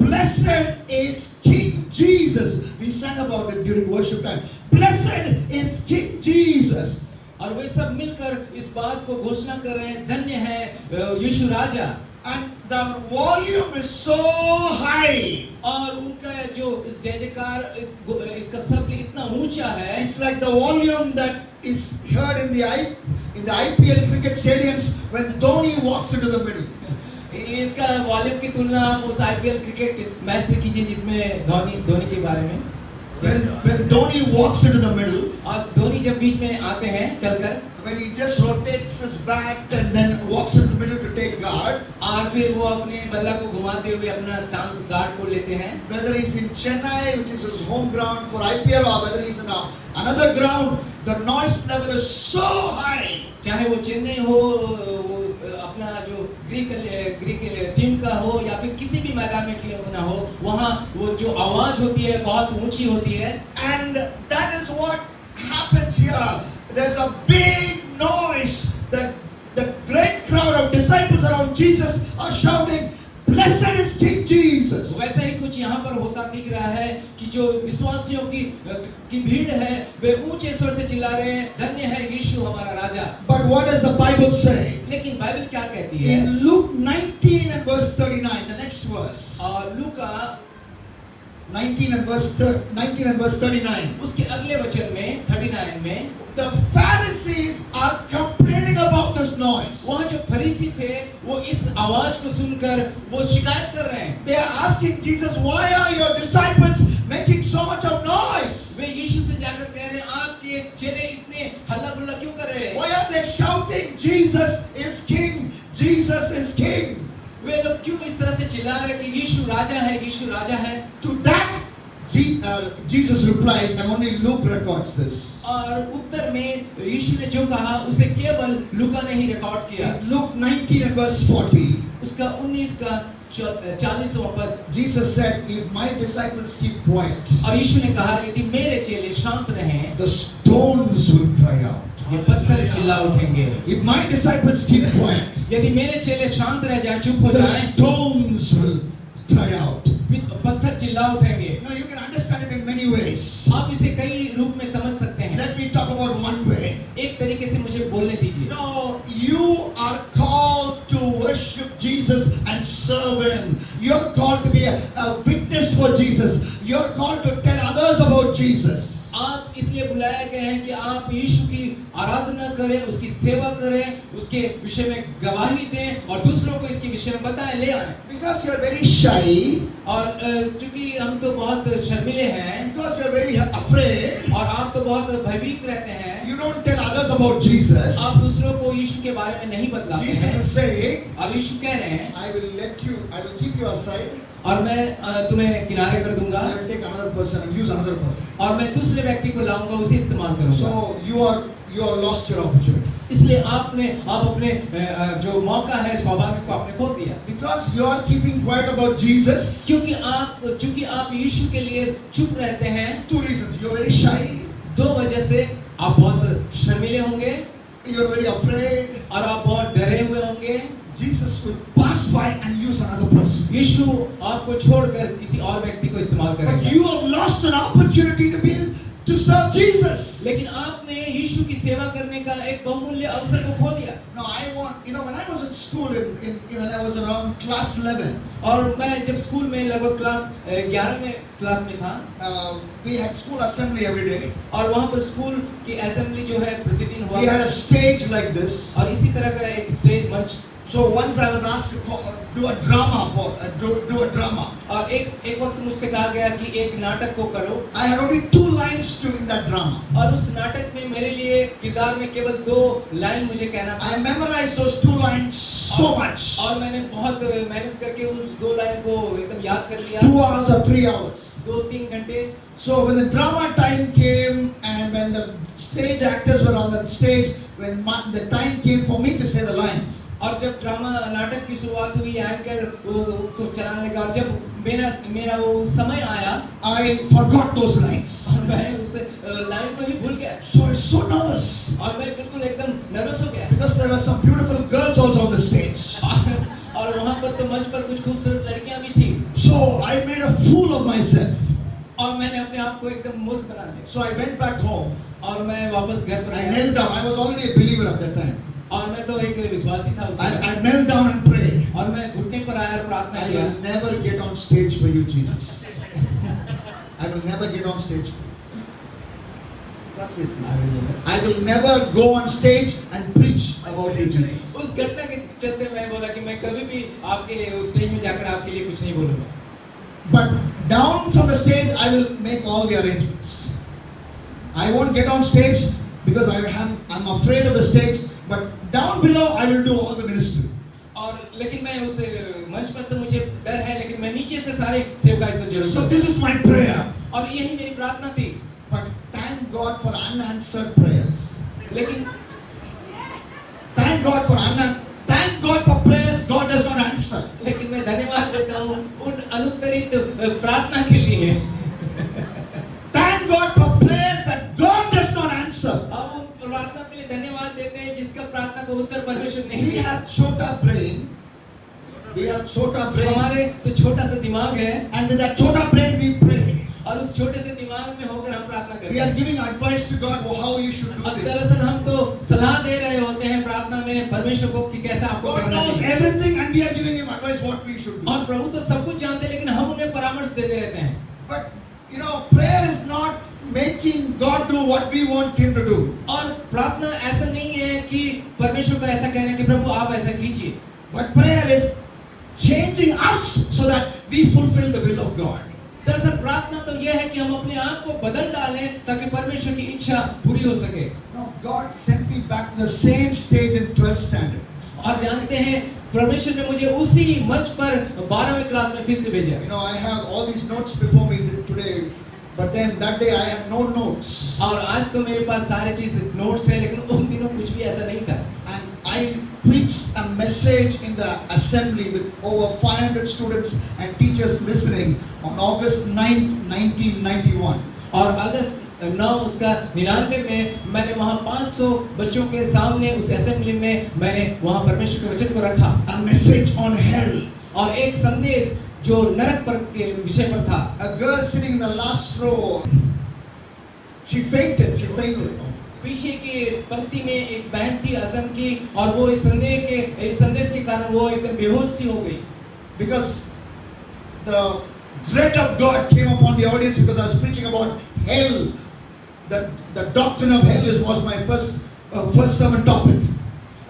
A: "Blessed is King Jesus." We sang about it during worship time. Blessed is King Jesus.
B: और वे सब मिलकर इस बात को घोषणा कर रहे हैं, धन्य है यीशु राजा।
A: And the volume is so high.
B: और उनका जो इस जय जयकार इसका शब्द इतना ऊंचा है।
A: It's like the volume that is heard in the IPL cricket stadiums when Dhoni walks into the middle.
B: इसका वॉल्यूम की तुलना आप उस आईपीएल क्रिकेट मैच से कीजिए जिसमें धोनी के बारे में।
A: When Dhoni walks into the middle,
B: और धोनी जब बीच में आते हैं चलकर,
A: when he just rotates his bat and then walks into the middle to take guard,
B: और फिर वो अपने बल्ला को घुमाते हुए अपना स्टांस गार्ड को लेते हैं।
A: whether he's in Chennai, which is his home ground for IPL, or whether he's in another ground, the noise level is so high.
B: चाहे वो चेन्नई हो, वो अपना जो ग्रीक टीम का हो या फिर किसी भी मैदान में क्यों ना हो, वहाँ वो जो आवाज होती है बहुत ऊंची होती है।
A: And that is what happens here. There's a big noise. The great crowd of disciples around Jesus are shouting, "Blessed is King Jesus."
B: वैसा ही कुछ यहाँ पर होता दिख रहा है कि जो विश्वासी विश्वासियों की भीड़ है, वे ऊंचे स्वर से चिल्ला रहे हैं, धन्य है यीशु हमारा राजा।
A: But what does the Bible say?
B: लेकिन बाइबल क्या कहती है?
A: In Luke 19 and verse 39, the next verse.
B: और लूका
A: 19 and verse 39.
B: उसके अगले वचन में 39 में
A: The Pharisees are complaining about this noise.
B: वहाँ जो फरीसी थे वो इस आवाज को सुनकर वो शिकायत कर रहे हैं।
A: They are asking Jesus, why are your disciples making so much of noise?
B: वे यीशु से जाकर कह रहे हैं, आपके चेले इतने हल्ला गुल्ला क्यों कर रहे हैं?
A: Why are they shouting, Jesus is king, Jesus is king?
B: वे लोग क्यों इस तरह से चिल्ला रहे हैं कि यीशु राजा है, यीशु राजा है?
A: To that, Jesus replies, and only Luke records this.
B: और उत्तर में यीशु ने जो कहा उसे केवल लूका ने ही रिकॉर्ड किया।
A: In Luke 19 and verse 40,
B: उसका 19 का 40वां पद,
A: Jesus said, if my disciples keep quiet,
B: और यीशु ने कहा यदि मेरे चेले शांत रहें,
A: the stones will cry out.
B: ये पत्थर चिल्ला उठेंगे।
A: If my disciples keep quiet,
B: यदि मेरे चेले शांत रह जाएं, चुप हो
A: the
B: जाएं,
A: stones will cry out.
B: पत्थर चिल्ला उठेंगे।
A: Now you can understand it in many ways.
B: आप इसे कई रूप में समझ सकते हैं।
A: Let me talk about one way.
B: एक तरीके से मुझे बोलने दीजिए।
A: No, you are called to worship Jesus and serve Him. You're called to be a witness for Jesus. You're called to tell others about Jesus.
B: आप इसलिए बुलाए गए हैं कि आप यीशु की आराधना करें, उसकी सेवा करें, उसके विषय में गवाही दें और दूसरों को इसके विषय में बताएं, ले आएं।
A: Because you're very shy,
B: और क्योंकि हम तो बहुत शर्मीले हैं,
A: because you're very afraid,
B: और आप तो बहुत भयभीत रहते हैं,
A: you don't tell others about Jesus.
B: आप दूसरों को यीशु के बारे में नहीं बतलाते
A: Jesus
B: हैं।
A: is saying,
B: और यीशु कह रहे हैं,
A: I will keep you aside.
B: और मैं तुम्हें किनारे कर दूंगा,
A: I will take another person and use another person.
B: और मैं दूसरे व्यक्ति को लाऊंगा, उसे इस्तेमाल करूंगा।
A: So you are lost your opportunity.
B: इसलिए आप अपने जो मौका है, सौभाग्य को आपने खो दिया।
A: Because you are keeping quiet about Jesus.
B: क्योंकि आप यीशु के लिए चुप रहते हैं।
A: Two reasons. You are very shy.
B: दो वजह से आप बहुत शर्मीले होंगे,
A: You are very afraid.
B: और आप बहुत डरे हुए होंगे।
A: Jesus will pass by and use another person.
B: यीशु आपको छोड़कर किसी और व्यक्ति को इस्तेमाल
A: But
B: करेंगे।
A: you have lost an opportunity to serve Jesus.
B: लेकिन आपने यीशु की सेवा करने का एक बहुमूल्य अवसर को खो दिया।
A: No, when I was in school, when I was around class 11,
B: और मैं जब स्कूल में लगभग क्लास 11वें क्लास में था,
A: we had school assembly every day.
B: और वहाँ पर स्कूल की असेंबली जो है प्रतिदिन हुआ।
A: We had a stage like this.
B: और इसी तरह का एक स्टेज मंच।
A: So once I was asked to do a drama.
B: और एक वक्त मुझसे कहा गया कि एक नाटक को करो।
A: I had only 2 lines in that drama.
B: और उस नाटक में मेरे लिए किरदार में केवल 2 लाइन मुझे कहना था।
A: I memorized those 2 lines so much.
B: और मैंने बहुत मेहनत करके उस 2 लाइन को एकदम याद कर लिया।
A: 2 hours or 3 hours.
B: 2-3 घंटे।
A: So when the drama time came and when the stage actors were on the stage, when the time came for me to say the lines.
B: और जब ड्रामा नाटक की शुरुआत हुई, एंकर उसको चलाने लगा, और जब मेरा वो समय आया,
A: I forgot those lines.
B: और मैं उस लाइन को ही भूल गया।
A: So I was so nervous.
B: और मैं बिल्कुल एकदम नर्वस हो गया।
A: Because there were some beautiful girls also on the stage.
B: और वहाँ पर तो मंच पर कुछ खूबसूरत लड़कियाँ भी थी।
A: So I made a fool of myself.
B: और मैंने अपने आप को एकदम मूर्ख बना दिया।
A: So I went back home.
B: और मैं वापस घर पर
A: I
B: आया।
A: knelt down. I was already a believer at that time.
B: और मैं तो एक विश्वासी था उस समय।
A: I knelt down and prayed.
B: और मैं घुटने पर आया और प्रार्थना
A: I
B: किया।
A: will never get on stage for you, Jesus. I will never get on stage for you. That's it. I will never go on stage and preach about you, Jesus.
B: उस घटना के चलते मैं बोला कि मैं कभी भी आपके स्टेज में जाकर आपके लिए कुछ नहीं बोलूंगा।
A: But down from the stage, I will make all the arrangements. I won't get on stage because I'm afraid of the stage. But down below, I will do all the ministry.
B: और लेकिन मैं उस मंच पर तो मुझे डर है, लेकिन मैं नीचे से सारे सेवकाई तो जरूर।
A: So this is my prayer.
B: और यही मेरी प्रार्थना थी।
A: But thank God for unanswered prayers.
B: लेकिन
A: thank God for prayers God does not answer.
B: लेकिन मैं धन्यवाद देता हूँ उन अनुत्तरित प्रार्थना के लिए।
A: Thank God for prayers that God does not answer.
B: हम उन प्रार्थना के लिए धन्यवाद देते हैं जिसका प्रार्थना को उत्तर परमेश्वर नहीं
A: We
B: दिया।
A: have chota brain.
B: हमारे तो छोटा सा दिमाग है,
A: And with that chota brain we pray.
B: और उस छोटे से दिमाग में होकर हम प्रार्थना
A: We
B: करते
A: are
B: हैं।
A: giving advice to God how you should do
B: अब
A: this.
B: दरअसल हम तो सलाह दे रहे होते हैं प्रार्थना में परमेश्वर को कि कैसा आपको
A: God
B: करना
A: knows
B: चाहिए।
A: everything and we are giving him advice what we should do.
B: और प्रभु तो सब कुछ जानते हैं, लेकिन हम उन्हें परामर्श देते रहते हैं।
A: But you know, prayer is not making God do what we want him to do.
B: और प्रार्थना ऐसा नहीं है कि परमेश्वर को ऐसा कहना कि प्रभु आप ऐसा कीजिए,
A: But prayer is changing us so that we fulfill the will of God.
B: दरअसल प्रार्थना तो यह है कि हम अपने आप को बदल डालें ताकि परमेश्वर की इच्छा पूरी हो सके।
A: No, God sent me back to the same stage in 12th standard.
B: आप जानते हैं परमेश्वर ने मुझे उसी मंच पर 12वीं क्लास में फिर से भेजा।
A: You know, I have all these notes before me today, but then that day I had no notes.
B: और आज तो मेरे पास सारे चीज नोट्स है, लेकिन उन दिनों कुछ भी ऐसा नहीं था।
A: And I preached a message in the assembly with over 500 students and teachers listening on August 9th, 1991.
B: और अगस्त 9 उसका 99 में मैंने वहाँ 500 बच्चों के सामने उस असेंबली में मैंने वहाँ परमेश्वर के वचन को रखा।
A: A message on hell.
B: और एक संदेश जो नरक पर के विषय पर था।
A: A girl sitting in the last row, she fainted.
B: पीछे की पंक्ति में एक बहन थी असम की, और वो इस संदेश के कारण वो एकदम बेहोश सी हो गई।
A: Because the dread of God came upon the audience because I was preaching about hell. The doctrine of hell was my first sermon topic.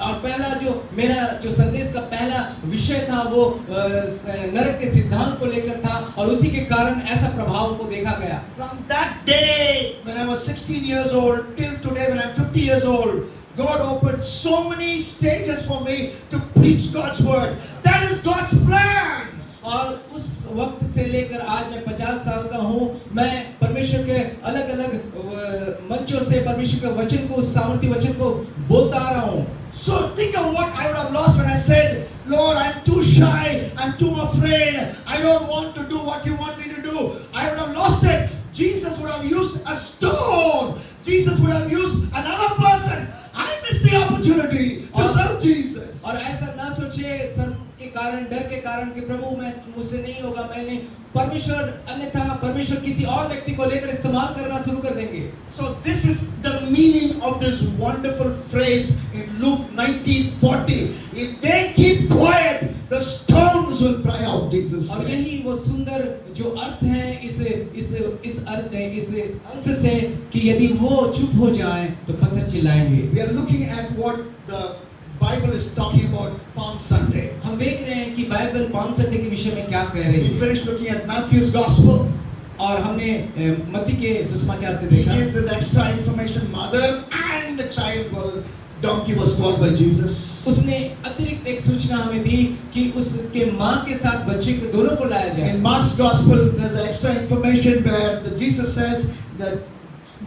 B: और पहला जो मेरा जो संदेश का पहला विषय था वो नरक के सिद्धांत को लेकर था, और उसी के कारण ऐसा प्रभाव को देखा गया।
A: From that day when I was 16 years old till today when I'm 50 years old, God opened so many stages for me to preach God's word. That is God's plan.
B: और उस वक्त से लेकर आज मैं 50 साल का हूँ, मैं परमेश्वर के अलग अलग मंचों से परमेश्वर के वचन को, सामर्थ्य वचन को बोलता आ रहा हूँ।
A: So think of what I would have lost when I said, Lord, I'm too shy, I'm too afraid, I don't want to do what you want me to do. I would have lost it. Jesus would have used a stone. Jesus would have used another person. I missed the opportunity to serve Jesus.
B: और ऐसा ना सोचे शर्म के कारण, डर के कारण कि प्रभु मैं मुझसे नहीं होगा, मैंने परमेश्वर अन्यथा परमेश्वर किसी और व्यक्ति को लेकर इस्तेमाल करना शुरू कर देंगे।
A: So this is the meaning of this wonderful phrase in Luke 19:40. If they keep quiet, the stones will cry out. Jesus
B: और
A: said.
B: यही वो सुंदर जो अर्थ है इस अंश से कि यदि वो चुप हो जाएं तो पत्थर चिल्लाएंगे।
A: We are looking at what the Bible is talking about Palm Sunday.
B: हम देख रहे हैं कि बाइबल पाम संडे के विषय में क्या कह रही
A: We
B: है,
A: finished looking at Matthew's Gospel.
B: और हमने मत्ती के सुसमाचार से
A: He
B: देखा।
A: gives this extra information. Mother and the child donkey was called by Jesus.
B: उसने अतिरिक्त एक सूचना हमें दी कि उसके माँ के साथ बच्चे को दोनों को लाया जाए।
A: In Mark's Gospel, there's extra information where Jesus says that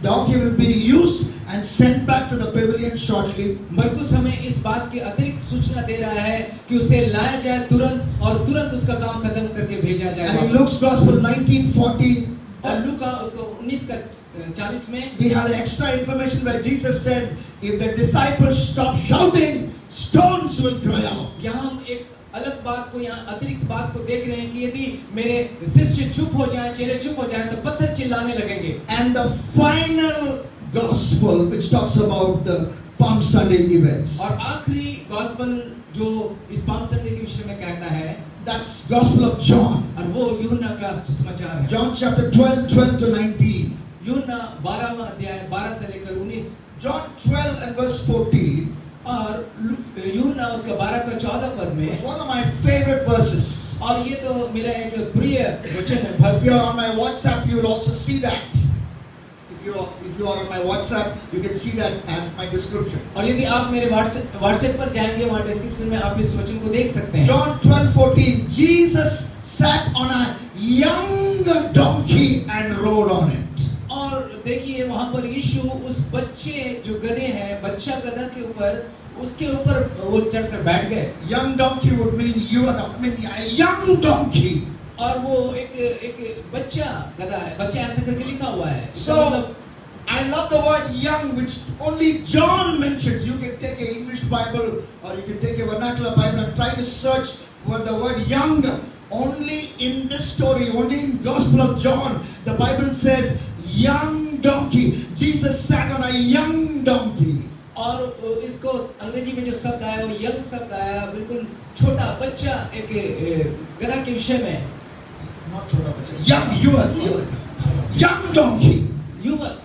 A: donkey will be used and sent back to the pavilion shortly.
B: मरकुस हमें इस बात की अतिरिक्त सूचना दे रहा है कि उसे लाया जाए तुरंत, और तुरंत उसका काम खत्म करके भेजा
A: And
B: जाए।
A: in Luke's Gospel 19:40,
B: और लूका उसको 19:40 में
A: we have extra information where Jesus said, if the disciples stop shouting, stones will cry out.
B: यहाँ हम एक अलग बात को, यहाँ अतिरिक्त बात को देख रहे हैं कि यदि मेरे शिष्य चुप हो जाएं, चेले चुप हो जाएं, तो पत्थर चिल्लाने लगेंगे।
A: And the final gospel which talks about the Palm Sunday events.
B: और आखिरी गॉस्पेल जो इस पाम संडे के विषय में कहता है,
A: That's Gospel of John.
B: और वो यूहन्ना का सुसमाचार है।
A: John chapter 12 to 19.
B: यूहन्ना 12वां अध्याय 12 से लेकर 19।
A: John 12 and verse 14
B: और यूहन्ना उसका 12 का 14 पद
A: is
B: में,
A: one of my favorite verses.
B: और ये तो मेरा एक प्रिय वचन है।
A: If you are on my WhatsApp, you will also see that. If you are on my WhatsApp, you can see that as my description.
B: और यदि आप मेरे व्हाट्सएप पर जाएंगे, वहाँ डिस्क्रिप्शन में आप इस वचन को देख सकते हैं।
A: John 12:14. Jesus sat on a young donkey and rode on it.
B: और देखिए वहाँ पर यीशु उस बच्चे जो गधे हैं, बच्चा गधा के ऊपर, उसके ऊपर वो चढ़कर बैठ गए।
A: Young donkey would mean a young donkey.
B: और वो एक बच्चा गधा है, बच्चा ऐसा करके लिखा हुआ है।
A: So I love the word young, which only John mentions. You can take an English Bible or you can take a vernacular Bible and try to search for the word young. only in this story, only in Gospel of John, the Bible says, young donkey. Jesus sat on a young donkey.
B: और इसको अंग्रेजी में जो शब्द आया वो young शब्द आया, बिल्कुल छोटा बच्चा एक गधा के विषय में.
A: Not छोटा बच्चा, young donkey.
B: युवक.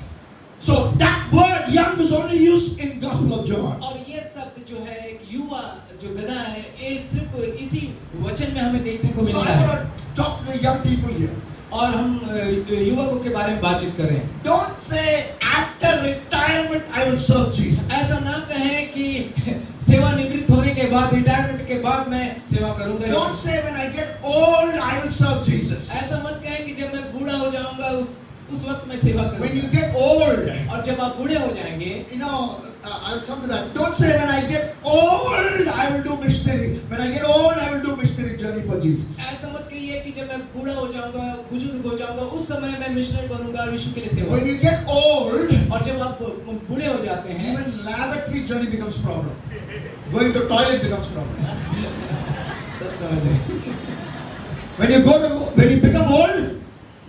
A: So that word young is only used in Gospel of John.
B: और ये शब्द जो है एक युवा जो गधा है, ये सिर्फ इसी वचन में हमें देखने को
A: So
B: मिलता
A: I
B: है.
A: want to talk to the young people here.
B: और हम युवकों के बारे में बातचीत कर रहे हैं.
A: Don't say after retirement I will serve Jesus.
B: ऐसा ना कहें कि सेवानिवृत्त होने के बाद, रिटायरमेंट के बाद मैं सेवा करूंगा.
A: Don't say when I get old I will serve Jesus.
B: ऐसा मत कहें कि जब मैं बूढ़ा हो जाऊंगा उस वक्त मैं सेवा
A: When you
B: करूंगा.
A: get old,
B: और जब आप बूढ़े हो जाएंगे,
A: I'll come to that. Don't say when I get old I will do missionary. When I get old I will do missionary journey for Jesus.
B: ऐसा मत कहिए कि जब मैं बूढ़ा हो जाऊंगा, बुजुर्ग हो जाऊंगा, उस समय मैं मिशनरी बनूंगा और यीशु के लिए सेवा.
A: When you get old,
B: और जब आप बूढ़े हो जाते हैं,
A: even lavatory journey becomes problem. Going to toilet becomes problem.
B: सब समझ रहे.
A: When you become old,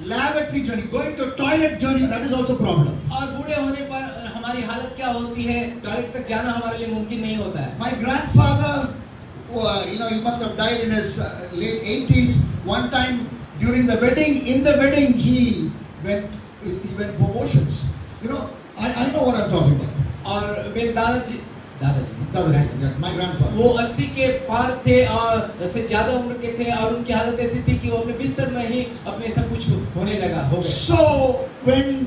A: lavatory journey, going to toilet journey, that is also problem.
B: और बूढ़े होने पर हमारी हालत क्या होती है? टॉयलेट तक जाना हमारे लिए मुमकिन नहीं होता है.
A: My grandfather, he must have died in his late 80s. One time during the wedding, he went for motions. I know what I'm talking about.
B: और मेरे दादाजी,
A: Yeah, my grandfather.
B: वो 80 के पार थे और से ज्यादा उम्र के थे और उनकी हालत ऐसी थी कि वो अपने बिस्तर में ही अपने सब कुछ होने लगा हो गया.
A: So when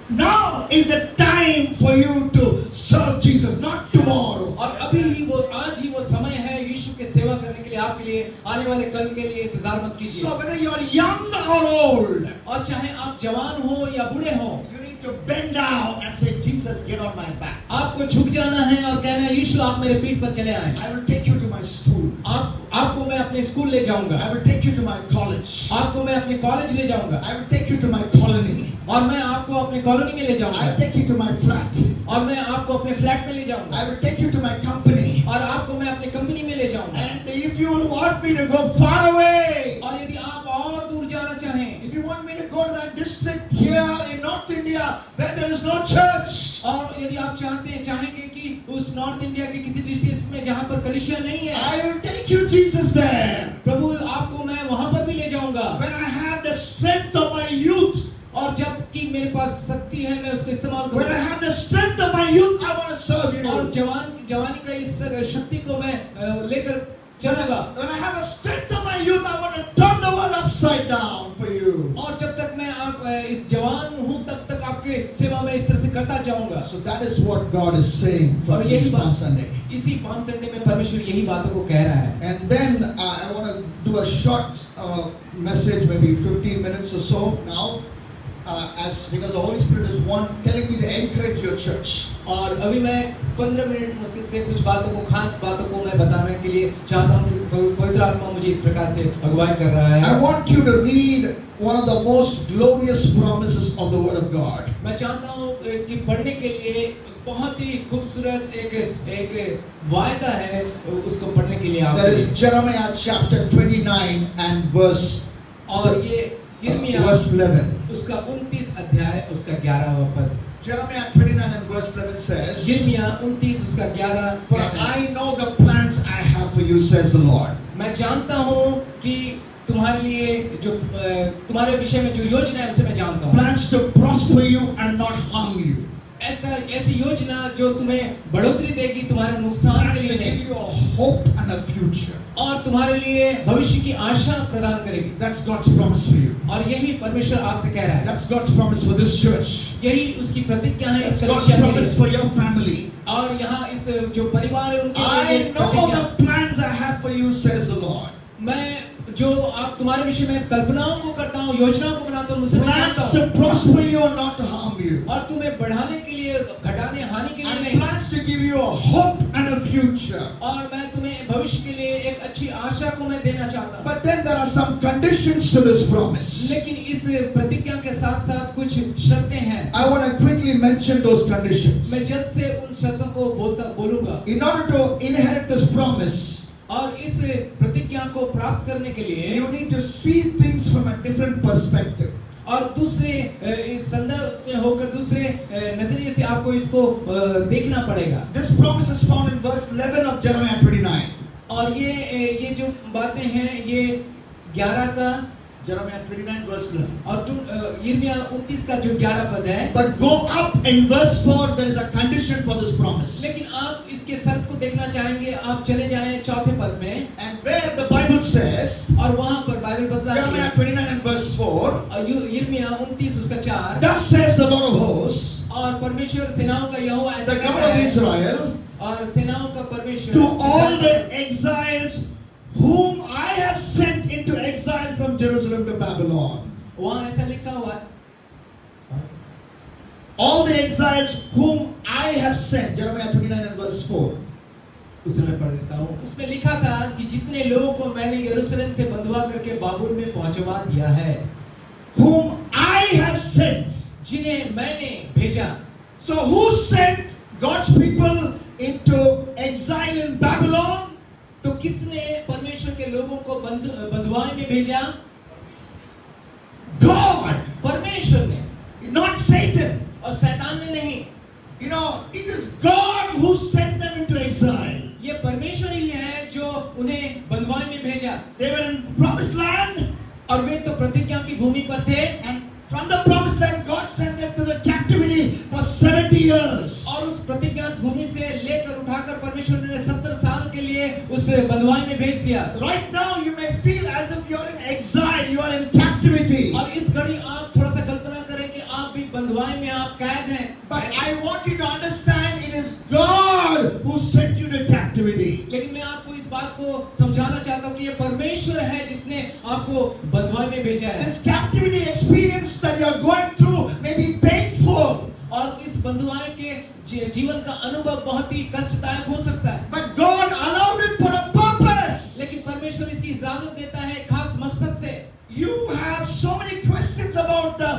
A: now is the time for you to serve Jesus, not tomorrow.
B: और अभी ही वो आज ही वो समय है यीशु के सेवा करने के लिए. आपके लिए आने वाले कल के लिए इंतजार मत कीजिए.
A: So whether you are young or old,
B: और चाहे आप जवान हो या बूढ़े हो,
A: you need to bend down and say, Jesus, get on my back.
B: आपको झुक जाना है और कहना है, यीशु आप मेरे पीठ पर चले आए.
A: I will take you to my school.
B: आपको मैं अपने स्कूल ले जाऊंगा.
A: I will take you to my college.
B: आपको मैं अपने कॉलेज ले जाऊंगा.
A: I will take you to my colony.
B: और मैं आपको अपने कॉलोनी में ले
A: I
B: जाऊंगा.
A: will take you to my flat.
B: और मैं आपको अपने फ्लैट में ले जाऊंगा.
A: I will take you to my company.
B: और आपको मैं अपने कंपनी में ले जाऊंगा.
A: And if you want me to go far away,
B: और यदि आप और दूर जाना चाहें,
A: if you want me to go to that district here in North India where there is no church,
B: और यदि आप चाहेंगे कि उस नॉर्थ इंडिया के किसी डिस्ट्रिक्ट में जहां पर कलीसिया नहीं है,
A: I will take you, Jesus, there.
B: प्रभु आपको मैं वहां पर भी ले जाऊंगा.
A: When I have the strength of my youth,
B: और जब कि मेरे पास शक्ति है मैं उसको इस्तेमाल
A: when I
B: करूंगा.
A: have the strength of my youth, I want to serve you.
B: और जवानी का इस शक्ति को मैं लेकर चलूंगा.
A: When I have the strength of my youth, I want to turn the world upside down for you.
B: और जब तक मैं आप इस जवान हूँ तब तक आपके सेवा में इस तरह से करता जाऊंगा.
A: So that is what God is saying for
B: और
A: this
B: यही
A: Palm
B: बात,
A: Sunday.
B: इसी पाम संडे में परमेश्वर यही बातों को कह रहा है.
A: And then I want to do a short message, maybe 15 minutes or so now, because the Holy Spirit is telling me to encourage your church.
B: और अभी मैं 15 मिनट मुश्किल से कुछ बातों को, खास बातों को मैं बताने के लिए चाहता हूँ कि पवित्र आत्मा मुझे इस प्रकार से अगुवाई कर रहा है.
A: I want you to read one of the most glorious promises of the Word of God.
B: मैं चाहता हूँ कि पढ़ने के लिए बहुत ही खूबसूरत एक वायदा है, उसको पढ़ने के लिए आप.
A: That is Jeremiah chapter 29 and verse
B: और ये यिर्मयाह
A: verse 11.
B: उसका 29 अध्याय उसका 11वां पद.
A: Jeremiah 29 and verse 11 says,
B: यिर्मयाह 29 उसका 11.
A: For I know the plans I have for you, says the Lord.
B: मैं जानता हूँ कि तुम्हारे लिए जो तुम्हारे विषय में जो योजना है उसे मैं जानता हूँ.
A: Plans to prosper you and not harm you.
B: ऐसी योजना जो तुम्हें बढ़ोतरी देगी, तुम्हारे नुकसान
A: Plans
B: के
A: to
B: लिए
A: give
B: नहीं,
A: you a hope and a future.
B: और तुम्हारे लिए भविष्य की आशा प्रदान करेगी.
A: That's God's promise for you.
B: और यही परमेश्वर आपसे कह रहा है.
A: That's God's promise for this church.
B: यही उसकी प्रतिज्ञा है इस
A: That's God's
B: कलीसिया के
A: promise
B: लिए.
A: for your family.
B: और यहाँ इस जो परिवार है उनके
A: I
B: लिए
A: know
B: प्रतिज्ञा.
A: the plans I have for you, says the Lord.
B: मैं जो आप तुम्हारे विषय में कल्पनाओं को करता हूँ, योजनाओं को बनाता हूँ, मुझसे मैं
A: Plans
B: जानता
A: to
B: हूँ.
A: prosper you and not to harm you.
B: और तुम्हें बढ़ाने के लिए, घटाने, हानि के लिए
A: And
B: नहीं.
A: plans to give you a hope and a future.
B: और मैं तुम्हें भविष्य के लिए एक अच्छी आशा को मैं देना चाहता हूँ.
A: But then there are some conditions to this promise.
B: लेकिन इस प्रतिज्ञा के साथ साथ कुछ शर्तें हैं.
A: I want to quickly mention those conditions.
B: मैं जल्द से उन शर्तों को बोलूंगा.
A: In order to inherit this promise,
B: और इस प्रतिज्ञा को प्राप्त करने के लिए
A: you need to see things from a different perspective.
B: और दूसरे इस संदर्भ से होकर दूसरे नजरिए से आपको इसको देखना पड़ेगा।
A: This promise is found in verse 11 of Jeremiah 29.
B: और ये जो बातें हैं ये 11 का
A: Jeremiah 29 verse 11.
B: और यिर्मयाह 29 का जो 11 पद है।
A: But go up in verse 4, there is a condition for this promise.
B: लेकिन आप इसके शर्त को देखना चाहेंगे, आप चले जाएं चौथे पद में,
A: And where the Bible says,
B: और वहां पर बाइबल बतलाती
A: Jeremiah
B: है,
A: 29 and verse 4,
B: और यिर्मयाह 29 उसका 4,
A: thus says the Lord of hosts,
B: और परमेश्वर सेनाओं का यहोवा ऐसा
A: the God
B: कहता
A: of
B: है,
A: Israel,
B: और सेनाओं का परमेश्वर,
A: to all the exiles whom I have sent into exile from Jerusalem to Babylon.
B: वहां ऐसा लिखा हुआ है,
A: All the exiles whom I have sent, Jeremiah 29 and verse 4.
B: उसे मैं पढ़ देता हूँ। उसमें लिखा था कि जितने लोगों को मैंने यरूशलेम से बंधुआ करके बाबुल में पहुंचवा दिया है,
A: Whom I have sent.
B: जिन्हें मैंने भेजा।
A: So who sent God's people into exile in Babylon?
B: तो किसने परमेश्वर के लोगों को बंधुआई में भेजा?
A: God,
B: परमेश्वर ने,
A: not Satan.
B: और शैतान ने नहीं।
A: You know, it is God who sent them into exile.
B: ये परमेश्वर ही है जो उन्हें बंधुआई में भेजा।
A: They were in promised land,
B: और वे तो प्रतिज्ञा की भूमि पर थे,
A: and from the promised land God sent them to the captivity for 70 years.
B: और उस प्रतिज्ञा भूमि से लेकर उठाकर परमेश्वर ने 70 साल के लिए उस बंधुआई में भेज दिया।
A: Right now you may feel as if you are in exile, you are in captivity.
B: और इस घड़ी आप थोड़ा सा कल्पना करें कि आप भी बंधुआई में आप कैद हैं।
A: But I want you to understand it is God who sent you to captivity.
B: लेकिन मैं आपको इस बात को समझाना चाहता हूँ कि ये परमेश्वर है जिसने आपको बंधुआई में भेजा है।
A: This captivity experience that you are going through may be painful.
B: और इस बंधुआई के जीवन का अनुभव बहुत ही कष्टदायक हो सकता है।
A: But God allowed it for a purpose.
B: लेकिन परमेश्वर इसकी इजाजत देता है खास मकसद से।
A: You have so many questions about the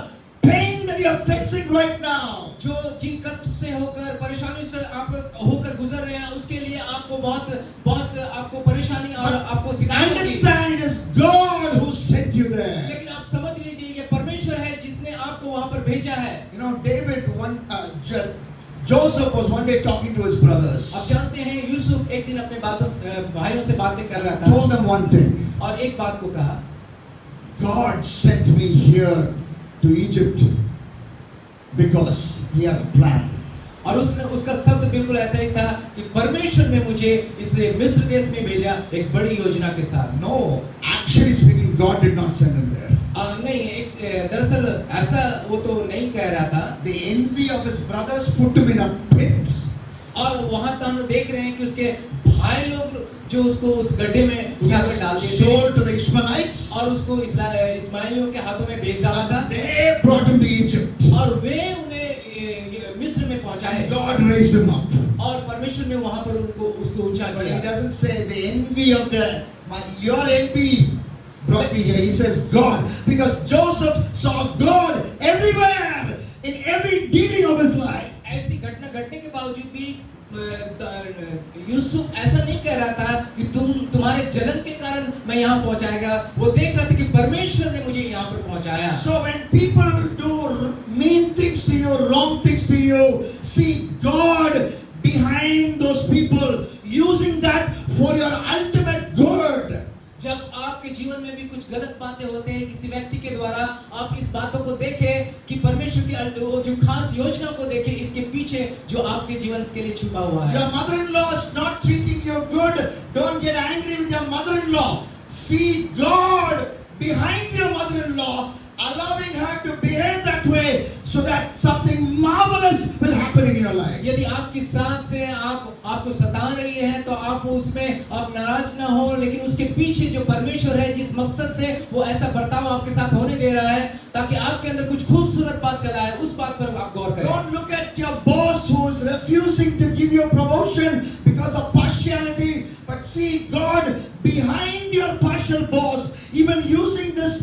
A: pain that you are facing right now.
B: जो जिन कष्ट से होकर परेशानी से आप होकर गुजर रहे हैं उसके लिए आपको बहुत आपको परेशानी और आपको शिकायत होगी।
A: Understand it is God who sent you there.
B: लेकिन आप समझ लीजिए ये परमेश्वर है जिसने आपको वहां पर भेजा है।
A: You know, Joseph was one day talking to his brothers.
B: आप जानते हैं यूसुफ एक दिन अपने भाइयों से बातें कर रहा था
A: Told them one thing.
B: और एक बात को कहा,
A: God sent me here to Egypt because he had a plan.
B: और उसका शब्द बिल्कुल ऐसा ही था कि परमेश्वर ने मुझे इस मिस्र देश में भेजा एक बड़ी योजना के साथ।
A: No, actually speaking, God did not send him there.
B: नहीं, दरअसल ऐसा वो तो नहीं कह रहा था।
A: The envy of his brothers put him in a pit.
B: और वहां तो हम लोग देख रहे हैं कि उसके भाई लोग जो उसको उस गड्ढे में
A: He
B: उठाकर
A: was
B: डाल दिए
A: sold
B: थे
A: to the Ishmaelites.
B: और उसको इस्माइलियों के हाथों में बेच डाला था।
A: They brought him to Egypt.
B: और वे उन्हें मिस्र में पहुंचाए
A: God raised him up.
B: और परमेश्वर ने वहां पर उसको ऊंचा
A: But he
B: किया।
A: doesn't say the envy of your envy brought me here. He says God, because Joseph saw God everywhere in every dealing of his life.
B: ऐसी घटना घटने के बावजूद भी यूसुफ ऐसा नहीं कह रहा था कि तुम्हारे जलन के कारण मैं यहाँ पहुंचाएगा। वो देख रहा था कि परमेश्वर ने मुझे यहाँ पर पहुंचाया।
A: So when people do mean things to you, wrong things to you, see God behind those people, using that for your ultimate good.
B: जब आपके जीवन में भी कुछ गलत बातें होते हैं किसी व्यक्ति के द्वारा, आप इस बातों को देखें कि परमेश्वर की जो खास योजना को देखें, इसके पीछे जो आपके जीवन के लिए छुपा हुआ है।
A: Your mother-in-law is not treating you good. Don't get angry with your mother-in-law. See God behind your mother-in-law, allowing her to behave that way so that something marvelous will happen in your life.
B: यदि आपकी सास से आपको सता रही है तो आप उसमें आप नाराज ना हो, लेकिन उसके पीछे जो परमेश्वर है जिस मकसद से वो ऐसा बर्ताव आपके साथ होने दे रहा है ताकि आपके अंदर कुछ खूबसूरत बात चला है, उस बात पर आप गौर करें।
A: Don't look at your boss who is refusing to give you a promotion because of partiality, but see God behind your partial boss, even using this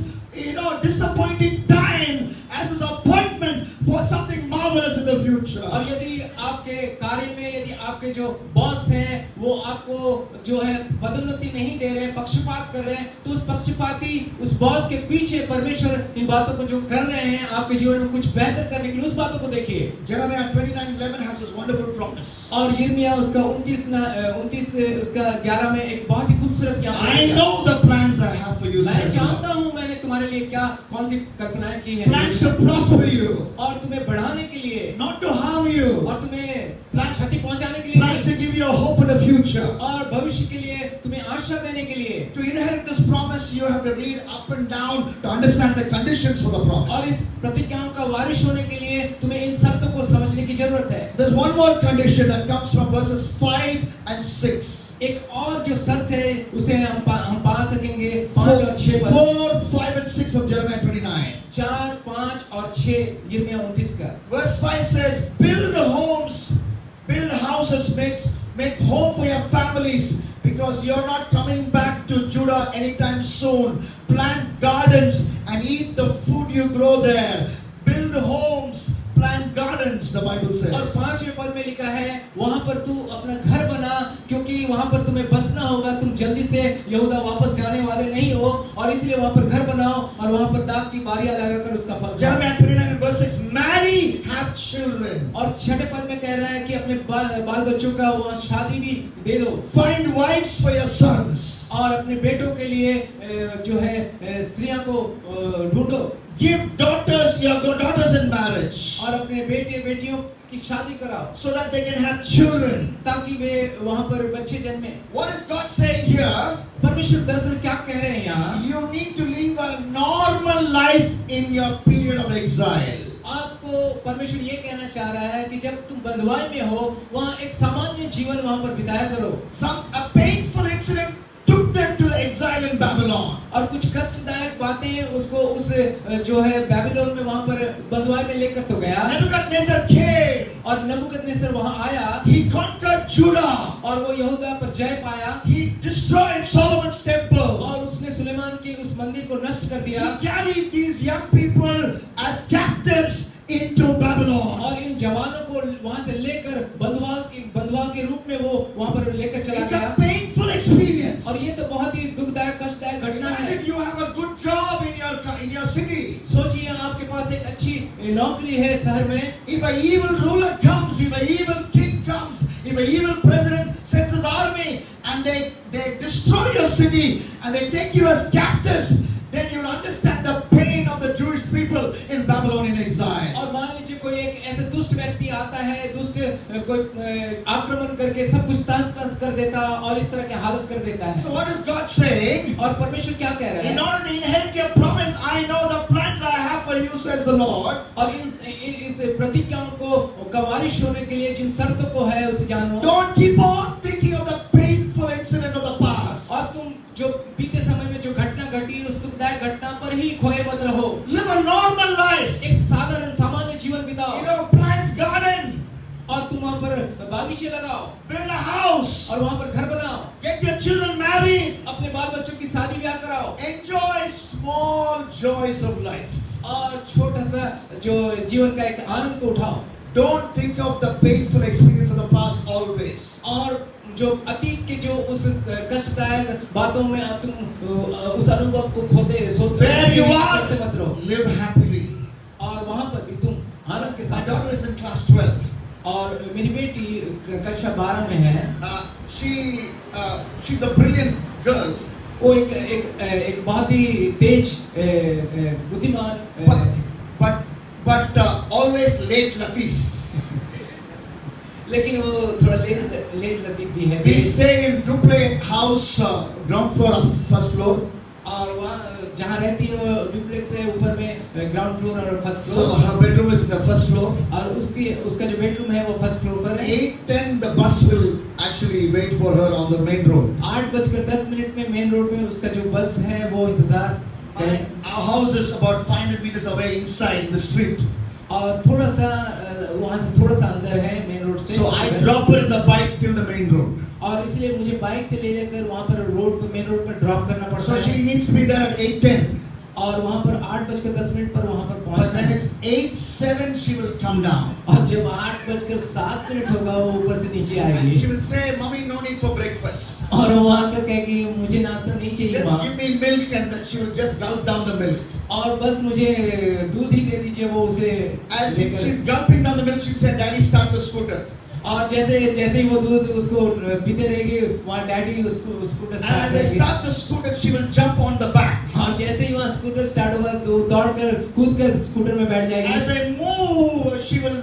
A: disappointing time as his appointment for something marvelous in the future.
B: और यदि आपके कार्य में यदि आप आपके जो boss हैं वो आपको जो है पदोन्नति नहीं दे रहे हैं, पक्षपात कर रहे हैं, तो उस पक्षपाती उस बॉस के पीछे परमेश्वर इन बातों को जो कर रहे हैं आपके जीवन में कुछ बेहतर करने के लिए, उस बातों को देखिए।
A: Jeremiah 29:11 has this wonderful promise.
B: और यिर्मयाह उसका 29 उसका 11 में एक बहुत ही खूबसूरत
A: I know the plans I have for you,
B: मैं
A: says the Lord.
B: जानता हूँ मैंने तुम्हारे लिए क्या कौन सी कल्पनाएं की हैं,
A: Plans to prosper you,
B: और तुम्हें बढ़ाने के लिए,
A: not to harm you.
B: और तुम्हें क्षति पहुंचाने के लिए
A: Plans
B: नहीं,
A: to give you a hope in the future.
B: और भविष्य के लिए तुम्हें आशा देने के लिए।
A: To inherit this promise, you have to read up and down to understand the conditions for the
B: और
A: promise.
B: इस प्रतिज्ञाओं का वारिश होने के लिए तुम्हें इन शर्तों को समझने की जरूरत है।
A: There's one more condition that comes from verses 5 and 6.
B: एक और जो शर्त है उसे हम पा सकेंगे 5 और 6 पर।
A: 4, 5 and 6 of Jeremiah 29.
B: 4, 5 और 6 यिर्मयाह 29 का।
A: Verse 5 says, build homes, build houses, make home for your families, because you're not coming back to Judah anytime soon. Plant gardens and eat the food you grow there. Build homes, plant gardens, the Bible
B: और
A: says.
B: 5वें पद में लिखा है वहां पर तू अपना घर बना, क्योंकि वहां पर तुम्हें बसना होगा, तुम जल्दी से यहूदा वापस जाने वाले नहीं हो, और इसलिए वहां पर घर बनाओ और वहां पर दाख की बारियां लगाकर उसका फल खाओ।
A: Jeremiah 29 and verse 6, marry, have children.
B: और 6वें पद में कह रहा है कि अपने बाल बच्चों का वहां शादी भी दे दो,
A: Find wives for your sons.
B: और अपने बेटों के लिए जो है स्त्रियां को ढूंढो,
A: Give daughters, your daughters in marriage,
B: और अपने बेटे बेटियों की शादी कराओ,
A: so that they can have children.
B: ताकि वे वहां पर बच्चे जन्मे।
A: What is God saying here?
B: परमेश्वर दरअसल क्या कह रहे हैं यहाँ?
A: You need to live a normal life in your period of exile.
B: आपको परमेश्वर ये कहना चाह रहा है कि जब तुम बंधुआई में हो, वहाँ एक सामान्य जीवन वहाँ पर बिताया करो।
A: A painful incident took them to the exile in Babylon.
B: और कुछ कष्टदायक बातें उसको उस जो है बेबीलोन में वहाँ पर बंधुआई में लेकर तो गया।
A: Nebuchadnezzar came.
B: और नबूकदनेस्सर वहाँ आया।
A: He conquered Judah.
B: और वो यहूदा पर जय पाया।
A: He destroyed Solomon's temple.
B: और उसने सुलेमान के उस मंदिर को नष्ट कर दिया।
A: He carried these young people as captives into Babylon.
B: और इन जवानों को वहाँ से लेकर बंधुआ के रूप में वो वहाँ पर लेकर चला
A: It's
B: गया।
A: a painful experience.
B: और ये तो बहुत ही दुखदायक कष्टदायक घटना है।
A: Imagine you have a good job in your city.
B: सोचिए आपके पास एक अच्छी नौकरी है शहर में।
A: If an evil ruler comes, if an evil king comes, if an evil president sends his army and they destroy your city and they take you as captives, then you'll understand the pain of the Jewish people in Babylonian exile.
B: और मान लीजिए कोई एक ऐसे दुष्ट व्यक्ति आता है, दुष्ट कोई आक्रमण करके सब कुछ तहस-नहस कर देता और इस तरह की हालत कर देता है।
A: So what is God saying?
B: और परमेश्वर क्या कह रहा है?
A: In order to inherit your promise, I know the plans I have for you, says the Lord.
B: और इस प्रतिज्ञाओं को कवारिश होने के लिए जिन शर्तों को है उसे जानो।
A: Don't keep on thinking of the painful incident of the past.
B: और तुम जो बीते समय में जो घटना घटी उस दुखदायक घटना पर ही खोए मत रहो।
A: Live a normal life.
B: एक साधारण सामान्य जीवन बिताओ।
A: Plant garden.
B: और तुम वहाँ पर बागीचे लगाओ।
A: Build a house.
B: और वहाँ पर घर बनाओ।
A: Get your children married.
B: अपने बाल बच्चों की शादी ब्याह कराओ।
A: Enjoy small joys of life.
B: और छोटा सा जो जीवन का एक आनंद को उठाओ।
A: Don't think of the painful experience of the past always.
B: और जो अतीत के जो उस कष्टदायक बातों में तुम उस अनुभव को खोते
A: Where you are,
B: मत रहो।
A: live happily.
B: और वहाँ पर भी तुम आनंद के
A: My
B: साथ।
A: daughter is in class 12.
B: और मेरी बेटी कक्षा 12 में है।
A: She's a brilliant girl.
B: वो एक बहुत ही तेज बुद्धिमान
A: but always late Latif.
B: लेकिन वो थोड़ा लेट लतीफ भी है।
A: We stay in duplex house, ground floor or first floor.
B: और वहाँ जहाँ रहती है वो डुप्लेक्स है, ऊपर में ग्राउंड फ्लोर और first
A: So
B: floor.
A: her bedroom is in the first floor.
B: और उसका जो बेडरूम है वो फर्स्ट फ्लोर पर है।
A: 8:10 the bus will actually wait for her on the main road.
B: 8:10 में मेन रोड में उसका जो बस है वो इंतजार करे।
A: Our house is about 500 meters away inside in the street.
B: और थोड़ा सा वहाँ से थोड़ा सा अंदर है मेन रोड से।
A: So I drop her in the bike till the main road.
B: और इसलिए मुझे बाइक से ले जाकर वहाँ पर रोड पर मेन रोड पर ड्रॉप करना पड़ता
A: So
B: है।
A: she needs to be there at 8:10.
B: और वहाँ पर 8:10 पर वहाँ पर
A: But when it's 8:07, she will come down.
B: और जब 8:07 होगा वो ऊपर से नीचे
A: And
B: आएगी
A: she will say, Mommy, no need for breakfast.
B: और वो आकर कहेगी मुझे नाश्ता नहीं चाहिए
A: Just
B: माँ
A: give me milk, and then she will just gulp down the milk.
B: और बस मुझे दूध ही दे दीजिए वो उसे
A: As
B: लेकर-
A: she's gulping down the milk, she said, Daddy, start the scooter.
B: और जैसे जैसे ही वो दूध उसको पीते रहेगी वहाँ डैडी उसको scooter
A: And
B: start
A: as I
B: करेगी
A: start the scooter, she will jump on the back.
B: और जैसे ही वहाँ स्कूटर स्टार्ट होगा तो दौड़कर कूदकर स्कूटर में बैठ
A: As
B: जाएगी
A: I move, she will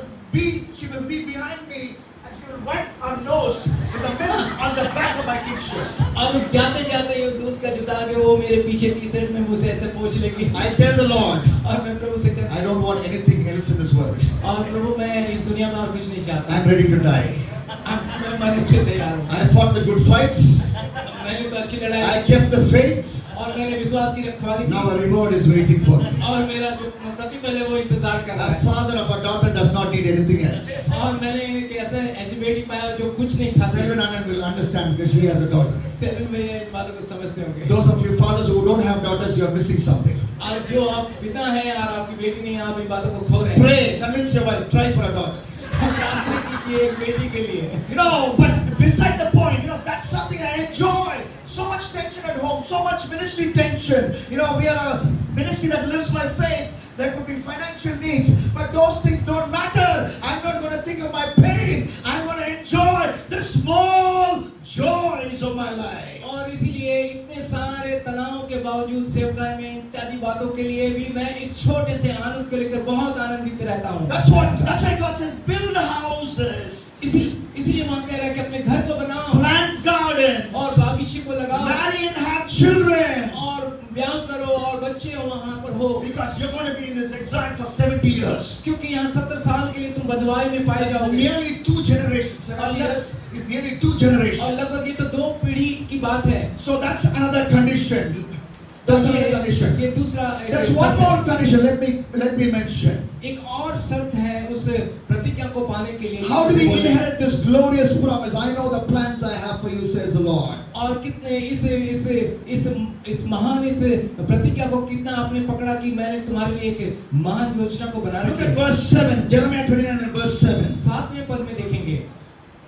A: be behind me, and she will wipe her nose with the milk on the back of my t-shirt.
B: और उस जाते जाते ये दूध का जुटा के वो मेरे पीछे टी शर्ट में मुझे ऐसे पोंछ लेगी
A: I tell the Lord,
B: और मैं प्रभु से कहता
A: I don't want anything else in this world.
B: और प्रभु मैं इस दुनिया में और कुछ नहीं चाहता
A: I'm ready to die.
B: अब मैं मरने के लिए तैयार हूँ
A: I fought the good fight.
B: मैंने तो अच्छी लड़ाई
A: I
B: की
A: kept the faith.
B: और मैंने विश्वास की रखवाली
A: Now a
B: की
A: reward is waiting for me.
B: और मेरा जो प्रतिफल है वो इंतजार कर रहा
A: A
B: है
A: father of a daughter does not need anything else.
B: और मैंने एक ऐसी बेटी पाया जो कुछ नहीं खा
A: Seven
B: सकती
A: Anand will understand because he has a daughter.
B: Seven में ये बातों को समझते होंगे
A: Those of you fathers who don't have daughters, you are missing something.
B: और जो आप पिता हैं और आपकी बेटी नहीं आप इन बातों को खो रहे हैं
A: Pray, convince your wife, try for a daughter.
B: प्रार्थना कीजिए एक बेटी के लिए
A: You know, but beside the point, you know, that's something I enjoy. So much tension at home, so much ministry tension. You know, we are a ministry that lives by faith. There could be financial needs, but those things don't matter. I'm not going to think of my pain. I'm going to enjoy the small joys of my life.
B: और इसीलिए इतने सारे तनाव के बावजूद सेवकाई में इत्यादि बातों के लिए भी मैं इस छोटे से आनंद को लेकर बहुत आनंदित रहता हूँ
A: That's why God says, build houses,
B: इसीलिए वहाँ कह रहा है कि अपने घर को बनाओ
A: plant gardens,
B: और बागीचे को लगाओ
A: marry and have children.
B: और ब्याह करो और बच्चे वहाँ पर हो
A: Because you're going to be in this exile for 70 years.
B: क्योंकि यहाँ 70 साल के लिए तुम बदवाई में पाए
A: That's
B: जाओगे
A: nearly 2 generations. 70 years is nearly 2 generations.
B: और लगभग ये तो 2 पीढ़ी की बात है
A: So that's another condition. That's another condition.
B: ये दूसरा
A: There's
B: एक
A: one
B: शर्त है।
A: more condition. Let me mention.
B: एक और शर्त है उस प्रतिज्ञा को पाने के लिए
A: How do we
B: बोले।
A: inherit this glorious promise? I know the plans I have for you, says the Lord.
B: और कितने इस महान इस प्रतिज्ञा को कितना आपने पकड़ा कि मैंने तुम्हारे लिए एक महान योजना को बना
A: Look
B: रखा
A: at
B: है।
A: verse 7, Jeremiah 29 and verse 7.
B: 7वें पद में देखेंगे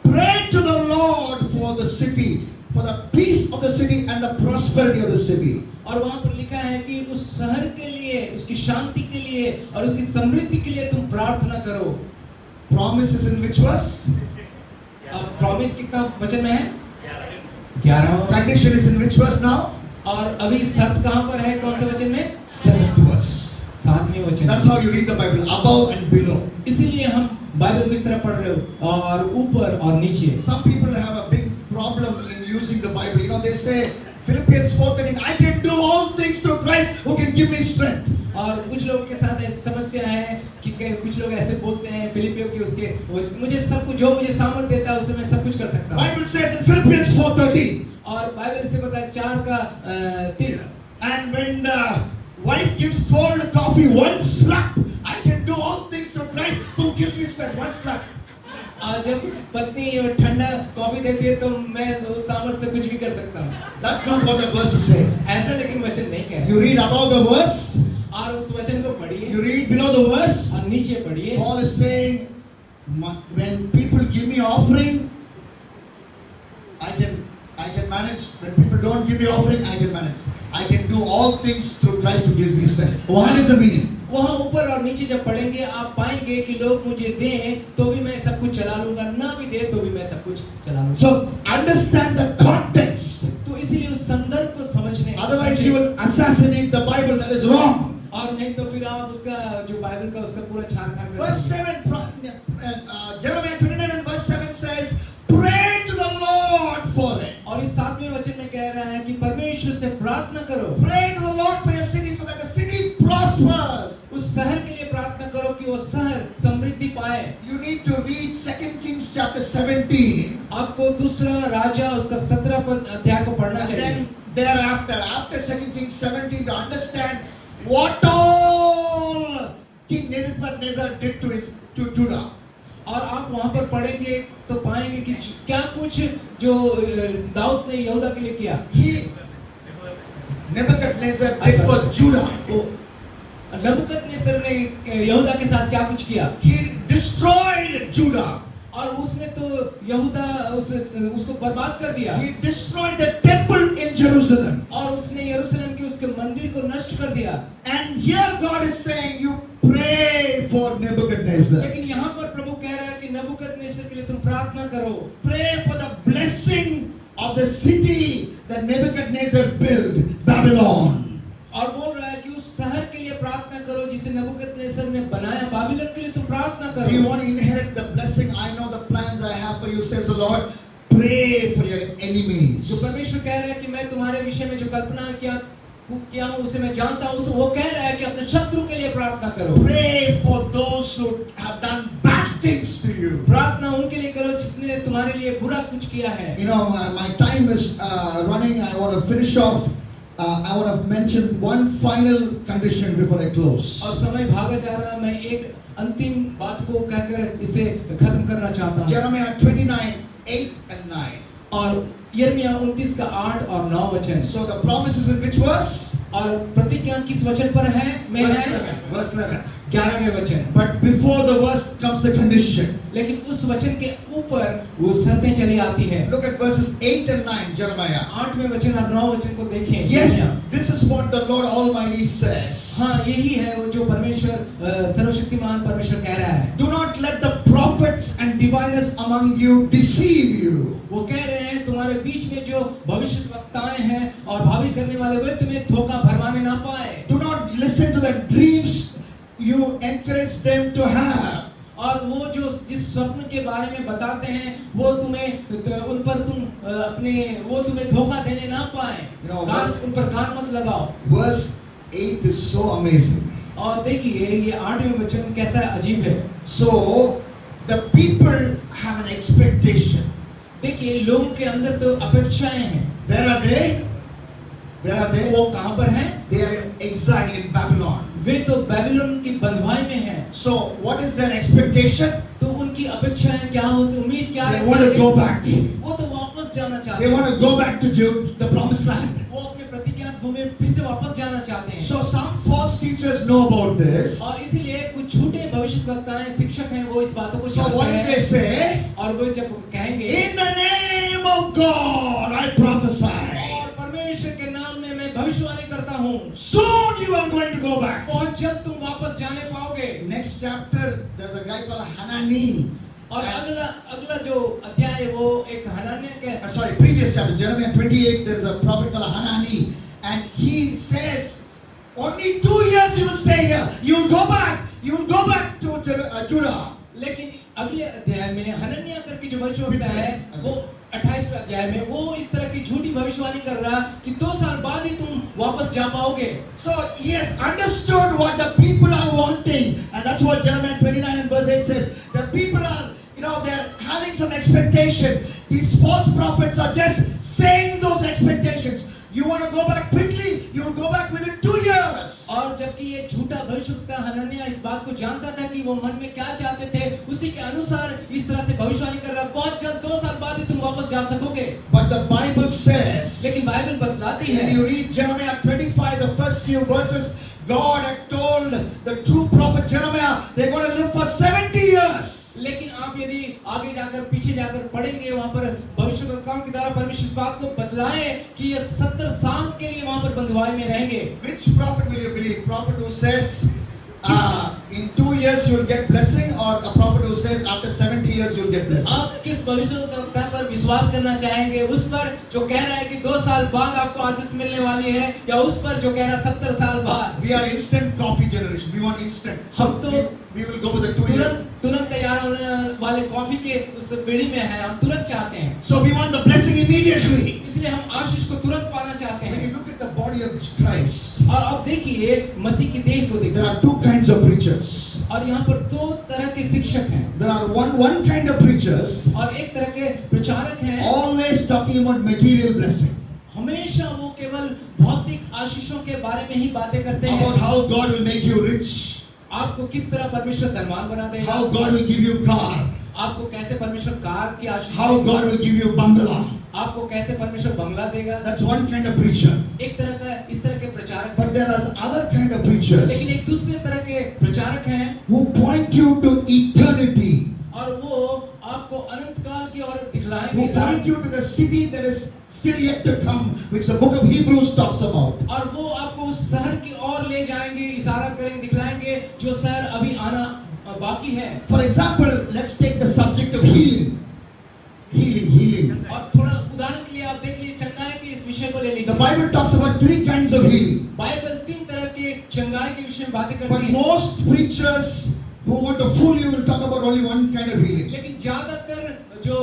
A: Pray to the Lord for the city, for the peace of the city and the prosperity of the city.
B: और वहां पर लिखा है कि उस शहर के लिए उसकी शांति के लिए और उसकी समृद्धि के लिए तुम प्रार्थना करो।
A: Promises in which verse?
B: अब प्रॉमिस कितना वचन में है 11वां
A: Condition is in which verse now?
B: और अभी शर्त कहां पर है कौन से वचन में
A: 7th verse.
B: 7वें वचन
A: That's how you read the Bible, above and below.
B: इसीलिए हम बाइबल को इस तरह पढ़ रहे हो और ऊपर और नीचे।
A: Some people have a big problem in using the Bible. You know, they say Philippians 4:13, I can do all things through Christ who can give me strength.
B: और कुछ लोगों के साथ ऐसी समस्या है कि कुछ लोग ऐसे बोलते हैं फिलिपियों की उसके मुझे सब कुछ जो मुझे सामर्थ्य देता है उससे मैं सब कुछ कर सकता हूँ।
A: Bible says in Philippians 4:13,
B: और बाइबल से पता है 4:30
A: and when the wife gives cold coffee, one slap, I can do all things through Christ who gives me strength. One slap.
B: और जब पत्नी ठंडा कॉफी देती है तो मैं उस सामर्थ्य से कुछ भी कर सकता हूँ।
A: That's not what the verse is saying.
B: ऐसा लेकिन वचन नहीं कह
A: You read above the verse,
B: और उस वचन को पढ़िए
A: you read below the verse.
B: और नीचे पढ़िए।
A: Paul is saying, when people give me offering, I can manage. When people don't give me offering, I can manage. I can do all things through Christ who gives me strength. What is the meaning?
B: वहाँ ऊपर और नीचे जब पढ़ेंगे आप पाएंगे कि लोग मुझे दें तो भी मैं सब कुछ चला लूंगा, ना भी दे तो भी मैं सब कुछ चला लूंगा।
A: So understand the context.
B: तो इसीलिए उस संदर्भ को समझने
A: Otherwise, you will assassinate the Bible. That is wrong.
B: और नहीं तो फिर आप उसका जो बाइबल का उसका पूरा छान-खान कर
A: Verse 7, Jeremiah 29 and verse 7 says, pray to the Lord for it.
B: और इस 7वें वचन में कह रहा है कि परमेश्वर से प्रार्थना करो।
A: Pray to the Lord for your city so that the city prospers.
B: उस शहर के लिए प्रार्थना करो कि वो शहर समृद्धि पाए।
A: You need to read 2 Kings chapter 17.
B: आपको दूसरा राजा उसका 17 अध्याय को पढ़ना
A: And
B: चाहिए।
A: then thereafter, after 2 Kings 17, to understand what all King Nebuchadnezzar did to Judah.
B: और आप वहां पर पढ़ेंगे तो पाएंगे कि क्या कुछ जो दाऊद ने यहूदा के लिए किया।
A: Nebuchadnezzar did for Judah.
B: नबूकदनेस्सर ने यहूदा के साथ क्या कुछ किया,
A: He destroyed Judah.
B: और उसने तो यहूदा उसको बर्बाद कर दिया,
A: He destroyed the temple in Jerusalem.
B: और उसने यरूशलेम के उसके मंदिर को नष्ट कर दिया।
A: And here God is saying, you pray for Nebuchadnezzar.
B: लेकिन यहाँ पर प्रभु कह रहा है कि नबूकदनेस्सर के लिए तुम प्रार्थना करो,
A: Pray for the blessing of the city that Nebuchadnezzar built, Babylon.
B: और बोल रहा है कि उस शहर के लिए प्रार्थना करो जिसे नबूकदनेस्सर ने बनाया, बाबिलोन के लिए तुम प्रार्थना
A: Do you
B: करो।
A: want to inherit the blessing? I know the plans I have for you, says the Lord. Pray for your enemies.
B: जो परमेश्वर कह रहा है कि मैं तुम्हारे विषय में जो कल्पना किया हूँ उसे मैं जानता हूँ, वो कह रहा है कि अपने शत्रु के लिए प्रार्थना करो।
A: Pray for those who have done bad things to you.
B: प्रार्थना उनके लिए करो जिसने तुम्हारे लिए बुरा कुछ किया है।
A: You know, my time is running. I want to finish off. I want to mention one final condition before I close.
B: और समय भागा जा रहा है, मैं एक अंतिम बात को कहकर इसे खत्म करना चाहता हूँ।
A: Jeremiah 29, 8 and 9.
B: और यिर्मयाह 29 का 8 और 9 वचन।
A: So the promise is in which verse?
B: और प्रतिज्ञा किस वचन पर है? में
A: Verse
B: है
A: 11. Verse 11.
B: 11वें वचन।
A: But before the verse comes the condition.
B: लेकिन उस वचन के ऊपर वो शर्तें चली आती है।
A: Look at verses 8 and 9, Jeremiah.
B: 8वें वचन और 9 वचन को देखें।
A: Yes, this is what the Lord Almighty says.
B: हाँ, यही है वो जो परमेश्वर सर्वशक्तिमान परमेश्वर कह रहा है।
A: Do not let the prophets and diviners among you deceive you.
B: वो कह रहे हैं तुम्हारे बीच में जो भविष्यवक्ताएं हैं और भावी करने वाले वे तुम्हें धोखा भरमाने ना पाए।
A: Do not listen to the dreams you encourage them to have.
B: और वो जो जिस स्वप्न के बारे में बताते हैं वो तुम्हें उन पर तुम अपने वो तुम्हें धोखा देने ना पाए। उन पर कान मत लगाओ।
A: Verse 8 is so amazing.
B: और देखिए ये 8वें वचन कैसा अजीब है।
A: So the people have an expectation.
B: देखिए लोगों के अंदर तो अपेक्षाएं हैं।
A: Where are they? Where are they?
B: वो कहाँ पर हैं?
A: They are in exile in Babylon.
B: वे तो बेबीलोन की बंधुआई में हैं।
A: So what is their expectation?
B: तो उनकी अपेक्षाएं क्या हो, उम्मीद क्या है?
A: They want to go back.
B: वो तो वापस जाना चाहते
A: They
B: हैं।
A: want to go back to the promised land.
B: वो अपने प्रतिज्ञात भूमि में फिर से वापस जाना चाहते हैं।
A: So some false teachers know about this.
B: और इसीलिए कुछ झूठे भविष्यवक्ताएं शिक्षक हैं वो इस बातों को
A: So
B: जानते
A: what did they
B: हैं।
A: say?
B: और वो जब कहेंगे
A: In the name of God, I prophesy.
B: और परमेश्वर के नाम में मैं भविष्यवाणी करता हूँ,
A: Soon you are going to go back.
B: बहुत जल्द तुम वापस जाने पाओगे।
A: Next chapter, there's a guy called Hanani.
B: और अगला जो अध्याय है वो एक हनन्याह के
A: Sorry, previous chapter, Jeremiah 28, there's a prophet called Hanani. And he says, only 2 years you will stay here. You will go back. You will go back to Judah.
B: लेकिन अगले अध्याय में हनन्याह करके जो भविष्यवक्ता है वो 28वें अध्याय में वो इस तरह की झूठी भविष्यवाणी कर रहा कि 2 साल बाद ही तुम वापस जा पाओगे।
A: So he has understood what the people are wanting, and that's what Jeremiah 29 and verse 8 says. The people are, they're having some expectation. These false prophets are just saying those expectations. You want to go back quickly? You will go back within 2 years.
B: और जबकि ये झूठा भविष्यवक्ता हनन्याह इस बात को जानता था कि वो मन में क्या चाहते थे, उसी के अनुसार इस तरह से भविष्यवाणी कर रहा, बहुत जल्द 2 साल बाद ही तुम वापस जा सकोगे।
A: But the Bible says,
B: लेकिन बाइबल बतलाती
A: when
B: है,
A: you read Jeremiah 25, the first few verses, God had told the true prophet Jeremiah, they're going to live for 70 years.
B: लेकिन आप यदि आगे जाकर पीछे जाकर पढ़ेंगे वहां पर भविष्यवक्ताओं के द्वारा परमेश्वर इस बात को बतलाए कि ये 70 साल के लिए वहां पर बंधुआई में रहेंगे।
A: Which prophet will you believe? Prophet who says in 2 years you will get blessing, or a prophet who says after 70 years you will get blessing?
B: आप किस भविष्यवक्ता पर विश्वास करना चाहेंगे? उस पर जो कह रहा है कि 2 साल बाद आपको आशीष मिलने वाली है, या उस पर जो कह रहा है 70 साल बाद?
A: We are instant coffee generation. We want instant.
B: हम तो
A: We will go with the 2 years.
B: तुरंत तैयार होने वाले कॉफी के उस पीढ़ी में है, हम तुरंत चाहते हैं।
A: So we want the blessing immediately.
B: इसलिए हम आशीष को तुरंत पाना चाहते
A: When
B: हैं।
A: you look at the body of Christ,
B: और अब देखिए मसीह की देह को
A: there
B: देखिए,
A: are 2 kinds of preachers.
B: और यहाँ पर 2 तरह के शिक्षक हैं,
A: There are one kind of preachers
B: और एक तरह के प्रचारक हैं,
A: always talking about material blessing,
B: हमेशा वो केवल भौतिक आशीषों के बारे में ही बातें करते हैं,
A: about how God will make you rich,
B: आपको किस तरह परमेश्वर धनवान बना देगा,
A: how God will give you car,
B: आपको कैसे परमेश्वर कार की आशीष
A: how
B: देगा,
A: God will give you bungalow.
B: आपको कैसे परमेश्वर बंगला देगा।
A: That's one kind of preacher.
B: एक तरह का इस तरह के प्रचारक।
A: But there are other kind of preachers
B: लेकिन एक दूसरे तरह के प्रचारक हैं
A: who point you to eternity,
B: और वो आपको अनंत काल की ओर
A: who
B: दिखलाएंगे
A: point you to the city that is still yet to come, which the book of Hebrews talks about.
B: और वो आपको उस शहर की ओर ले जाएंगे, इशारा करेंगे, दिखलाएंगे जो शहर अभी आना बाकी है।
A: For example, let's take the subject of healing. Healing.
B: और थोड़ा उदाहरण के लिए आप देख लीजिए चंगाई के इस विषय को ले
A: The
B: लीजिए।
A: Bible talks about three kinds of healing.
B: Bible तीन तरह के चंगाई के विषय में बातें
A: But
B: करती है,
A: most preachers who want to fool you will talk about only one kind of healing.
B: लेकिन ज्यादातर जो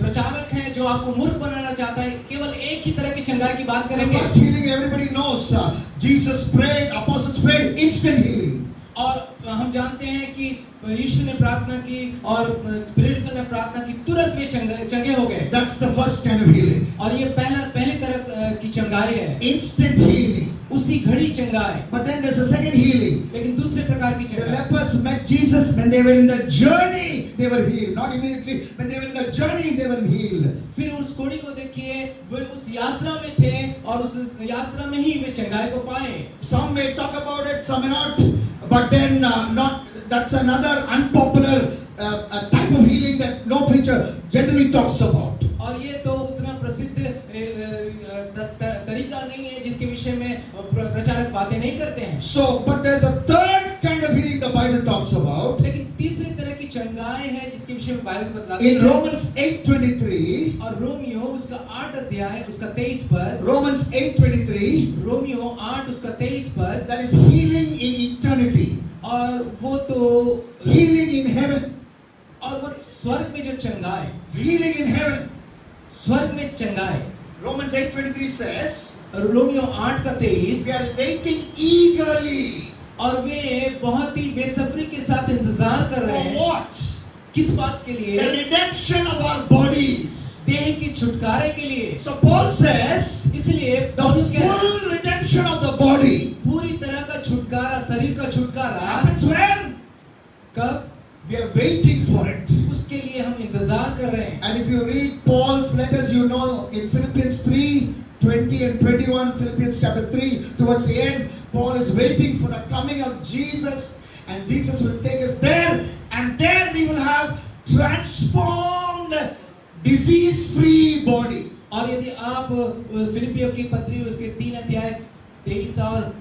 B: प्रचारक हैं जो आपको मूर्ख बनाना चाहता है केवल एक ही तरह की चंगाई की बात
A: The
B: करेंगे।
A: first healing everybody knows. Jesus prayed, apostles prayed, instant healing.
B: और हम जानते हैं कि यीशु ने प्रार्थना की और प्रेरितों ने प्रार्थना की, तुरंत वे चंगे हो गए।
A: That's the first kind of healing.
B: और ये पहली तरह की चंगाई है,
A: Instant healing.
B: उसी घड़ी चंगाई।
A: But then there's a second healing.
B: लेकिन दूसरे प्रकार की
A: The
B: चंगाई,
A: lepers met Jesus when they were in the journey, they were healed. Not immediately, when they were in the journey, they were healed.
B: फिर उस कोढ़ी को देखिए, वे उस यात्रा में थे और उस यात्रा में ही वे चंगाई को पाए।
A: Some may talk about it, some may not. But then, that's another unpopular type of healing that no preacher generally talks about.
B: और ये तो उतना प्रसिद्ध तरीका नहीं है जिसके विषय में प्रचारक बातें नहीं करते हैं।
A: So, but there's a third kind of healing the Bible talks about.
B: लेकिन तीसरी तरह की चंगाई है जिसके विषय में बाइबल बतलाती
A: In
B: है।
A: Romans 8:23,
B: और रोमियो उसका 8 अध्याय उसका 23 पद,
A: Romans 8:23,
B: रोमियो 8 उसका 23 पद,
A: that is healing in eternity,
B: और वो तो
A: healing in heaven,
B: और वो स्वर्ग में जो चंगाई,
A: healing in heaven.
B: स्वर्ग में चंगाई।
A: Romans 8:23 says,
B: रोमियो 8 का 23,
A: we are waiting eagerly.
B: और वे बहुत ही बेसब्री के साथ इंतजार कर रहे
A: For
B: हैं।
A: what?
B: किस बात के
A: The
B: लिए?
A: redemption of our bodies.
B: देह की छुटकारे के लिए।
A: So Paul says,
B: इसलिए
A: the
B: पौलुस कह रहा है,
A: full redemption of the body
B: पूरी तरह का छुटकारा, शरीर का छुटकारा
A: happens when?
B: कब?
A: We are waiting for it.
B: उसके लिए हम इंतजार कर रहे हैं।
A: And if you read Paul's letters, you know in Philippians 3:20 and 21, Philippians chapter 3, towards the end, Paul is waiting for the coming of Jesus, and Jesus will take us there, and there we will have transformed, disease-free body.
B: और यदि आप फिलिपियों की पत्री उसके 3 अध्याय 23 और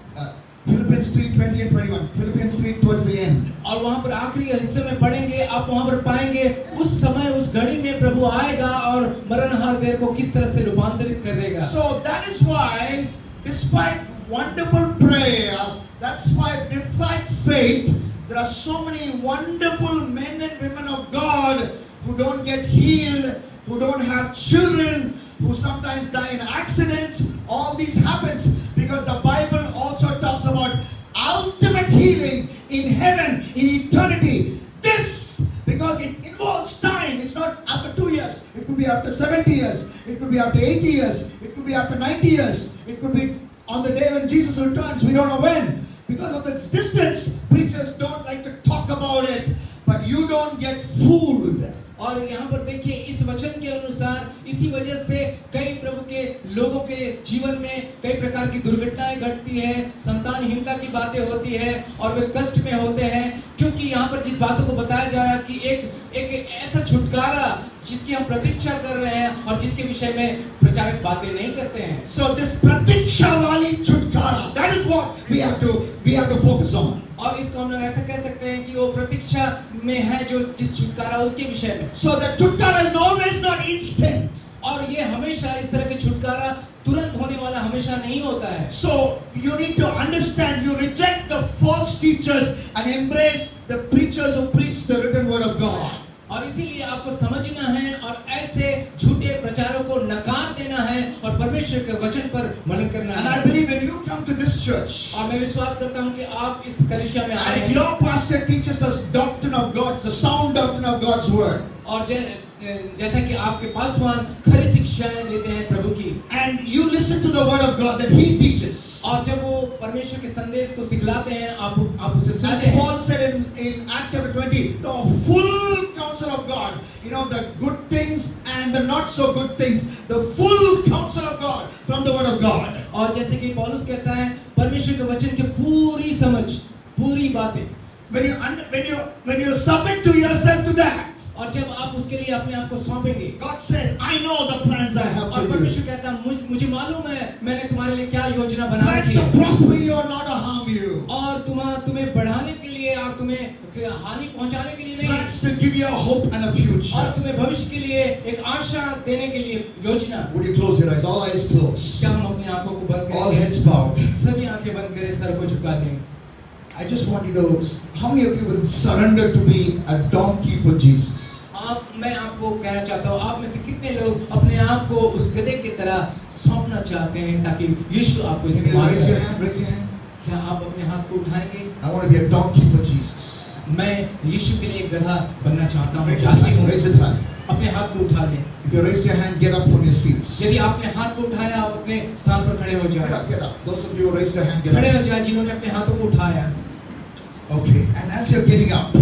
A: Philippians 3:20 and 21. Philippians 3 towards the end.
B: और वहां पर आखिरी हिस्से में पढ़ेंगे, आप वहां पर पाएंगे उस समय उस घड़ी में प्रभु आएगा और मरणहार देह को किस तरह से रूपांतरित कर देगा।
A: So that is why, despite wonderful prayer, that's why despite faith, there are so many wonderful men and women of God who don't get healed, who don't have children, who sometimes die in accidents. All these happens because the Bible also talks about ultimate healing in heaven, in eternity. This, because it involves time. It's not after 2 years. It could be after 70 years. It could be after 80 years. It could be after 90 years. It could be on the day when Jesus returns. We don't know when. Because of this distance, preachers don't like to talk about it. But you don't get fooled.
B: और यहाँ पर देखिए इस वचन के अनुसार इसी वजह से कई प्रभु के लोगों के जीवन में कई प्रकार की दुर्घटनाएं घटती है, संतानहीनता की बातें होती है और वे कष्ट में होते हैं, क्योंकि यहाँ पर जिस बातों को बताया जा रहा है कि एक ऐसा छुटकारा जिसकी हम प्रतीक्षा कर रहे हैं और जिसके विषय में प्रचारक बातें नहीं करते हैं।
A: So this प्रतीक्षा वाली छुटकारा, that is what we have to focus on.
B: और इसको हम लोग ऐसा कह सकते हैं कि वो प्रतीक्षा में है जो जिस छुटकारा उसके विषय में।
A: So the छुटकारा is always not instant.
B: और ये हमेशा इस तरह के छुटकारा तुरंत होने वाला हमेशा नहीं होता है।
A: So you need to understand, you reject the false teachers and embrace the preachers who preach the written word of God.
B: और इसीलिए आपको समझना है और ऐसे झूठे प्रचारों को नकार देना है और परमेश्वर के वचन पर मनन करना
A: And I
B: है।
A: believe when you come to this church,
B: और मैं विश्वास करता हूँ कि आप इस कलीसिया में आए
A: as
B: हैं
A: your pastor teaches us doctrine of God, the sound doctrine of God's word,
B: और जैसा कि आपके पासवान खरी शिक्षाएं देते हैं प्रभु की,
A: and you listen to the word of God that he teaches.
B: और जब वो परमेश्वर के संदेश को सिखलाते हैं आप उसे
A: As
B: सुनते हैं।
A: Paul said in Acts chapter 20, the full counsel of God, you know, the good things and the not so good things, the full counsel of God from the word of God.
B: और जैसे कि पौलुस कहता है परमेश्वर के वचन की पूरी समझ, पूरी बातें,
A: when you submit to yourself to that,
B: और जब आप उसके लिए अपने आप को सौंपेंगे,
A: God says, I know the plans I have
B: और
A: for you.
B: परमेश्वर कहता है मुझे मालूम है मैंने तुम्हारे लिए क्या योजना बना
A: Plans
B: रखी
A: to
B: है,
A: prosper you and not to harm you.
B: और तुम्हें बढ़ाने के लिए और तुम्हें हानि पहुंचाने के लिए नहीं,
A: Plans to give you a hope and a
B: और
A: future.
B: तुम्हें भविष्य के लिए एक आशा देने के लिए योजना।
A: Would you close your eyes? All eyes closed.
B: क्या हम अपनी आंखों को बंद
A: All
B: करें,
A: heads bowed.
B: सभी आंखें बंद करें, सर को झुका दें।
A: I just want you to, how many of you will surrender to be a donkey for Jesus?
B: मैं आपको कहना चाहता हूँ, आप में से कितने लोग अपने आप को उस गधे की तरह सौंपना चाहते हैं ताकि यीशु आपको
A: Can you
B: इस्तेमाल
A: raise your
B: करे?
A: hand? Raise your hand.
B: क्या आप अपने हाथ को उठाएंगे?
A: I want to be a donkey for Jesus.
B: मैं यीशु के लिए एक गधा बनना चाहता हूँ,
A: Raise it
B: चाहती
A: high.
B: हूँ।
A: Raise it high.
B: अपने हाथ को उठा लें।
A: If you raise your hand, get up from your seats.
B: यदि आपने हाथ को उठाया, आप अपने स्थान पर खड़े हो
A: Get
B: जाएं।
A: up, get up. Those of you who raised your hand, get
B: खड़े
A: up.
B: हो जाएं जिन्होंने अपने हाथों को उठाया।
A: Okay. And as you're getting up,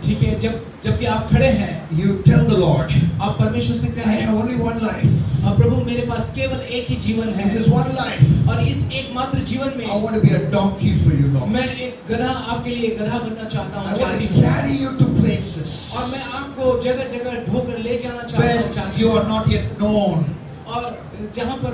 B: ठीक है, जबकि आप खड़े हैं,
A: you tell the Lord,
B: आप परमेश्वर से
A: I
B: कहें,
A: have only one life.
B: अब प्रभु मेरे पास केवल एक ही जीवन
A: In
B: है,
A: this one life,
B: और इस एकमात्र जीवन
A: I
B: में
A: want to be a donkey for you, Lord.
B: मैं एक गधा आपके लिए गधा बनना चाहता
A: I
B: हूँ,
A: want
B: चाहती
A: to
B: हूँ,
A: carry you to places
B: और मैं आपको जगह जगह ढोकर ले जाना चाहता हूँ,
A: where
B: चाहती
A: you
B: हूँ,
A: are not yet known,
B: और जहाँ पर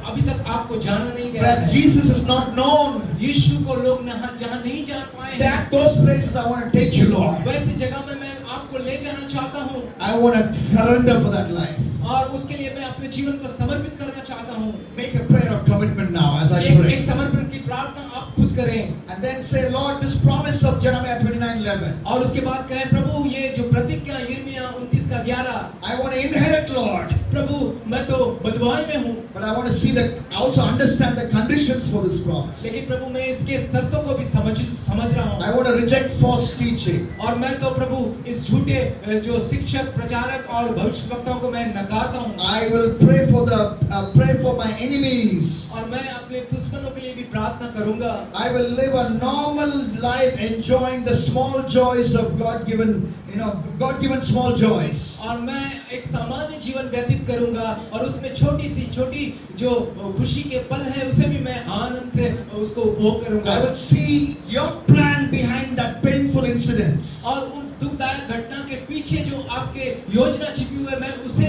B: अभी तक आपको जाना नहीं गया
A: where
B: है,
A: Jesus is not known.
B: यीशु को लोग जहाँ नहीं जान पाए हैं,
A: Those places I want to take you, Lord.
B: वैसी जगह में मैं आपको ले जाना चाहता हूँ,
A: I want to surrender for that life.
B: और उसके लिए मैं अपने जीवन को समर्पित करना चाहता हूँ।
A: Make a prayer of commitment now as I
B: एक
A: pray.
B: समर्पण की प्रार्थना आप खुद करें,
A: And then say, Lord, this promise of Jeremiah 29:11,
B: और उसके बाद कहें, प्रभु ये जो प्रतिज्ञा यिर्मयाह 29:11,
A: I want to inherit, Lord,
B: प्रभु मैं तो बदवाई में हूँ,
A: but I want to see that, I also understand the conditions for this promise.
B: लेकिन प्रभु मैं इसके शर्तों को भी समझ रहा हूँ,
A: I want to reject false teaching.
B: और मैं तो प्रभु इस झूठे जो शिक्षक, प्रचारक और भविष्यवक्ताओं को मैं नकारता हूँ,
A: I will pray for my enemies.
B: और मैं अपने दुश्मनों के लिए भी प्रार्थना करूंगा।
A: I will live a normal life enjoying the small joys of God-given small joys.
B: और मैं एक सामान्य जीवन व्यतीत करूंगा, और उसमें छोटी जो खुशी के पल है उसे भी मैं आनंद से उसको उपभोग करूंगा।
A: I will see your plan behind that painful incidents.
B: और उन दुखदायक घटना के पीछे जो आपके योजना छिपी हुई है मैं उसे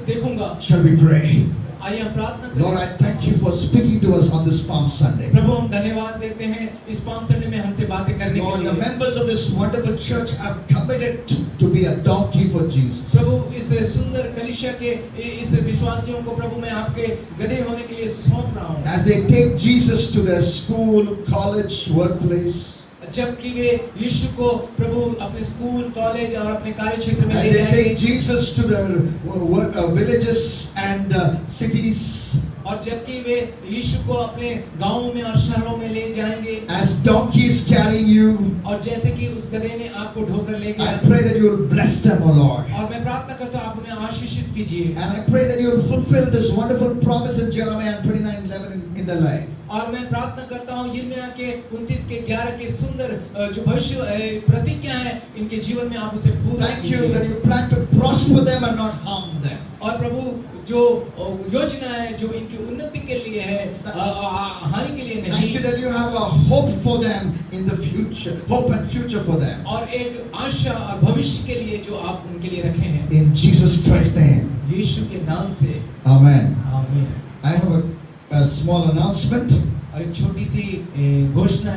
B: देखूंगा।
A: Shall we pray?
B: आइए हम प्रार्थना
A: Lord,
B: करें।
A: I thank you for speaking to us on this Palm Sunday.
B: प्रभु हम धन्यवाद देते हैं इस पाम संडे में हमसे बातें करने
A: Lord,
B: के
A: the
B: लिए।
A: members of this wonderful church have committed to be a donkey for Jesus.
B: प्रभु इस सुंदर कलीसिया के इस विश्वासियों को प्रभु मैं आपके गधे होने के लिए सौंप रहा हूँ।
A: As they take Jesus to their school, college, workplace,
B: जबकि वे यीशु को प्रभु अपने स्कूल, कॉलेज और अपने कार्य क्षेत्र में
A: as
B: ले
A: they take
B: जाएंगे,
A: Jesus to their villages and cities,
B: और जबकि वे यीशु को अपने गांवों में और शहरों में ले जाएंगे,
A: as donkeys carrying you,
B: और जैसे कि उस गधे ने आपको ढोकर ले
A: I
B: गया,
A: pray that you will bless them, O Lord.
B: और मैं प्रार्थना करता हूँ आप उन्हें आशीषित कीजिए,
A: And I pray that you will fulfill this wonderful promise in Jeremiah 29:11 in their life.
B: और मैं प्रार्थना करता हूँ यिर्मयाह के 29:11 के सुंदर जो भविष्य प्रतिज्ञा है इनके जीवन में आप उसे पूरा
A: Thank you
B: कीजिए।
A: that you plan to prosper them and not harm them.
B: और प्रभु जो योजना है जो इनकी उन्नति के लिए है, हानि के लिए
A: Thank you
B: नहीं,
A: that you have a hope for them in the future, hope and future for them.
B: और एक आशा और भविष्य के लिए जो आप उनके लिए रखे हैं,
A: In Jesus Christ's name.
B: यीशु के नाम से
A: Amen.
B: आमीन।
A: I have a small announcement.
B: और एक छोटी सी घोषणा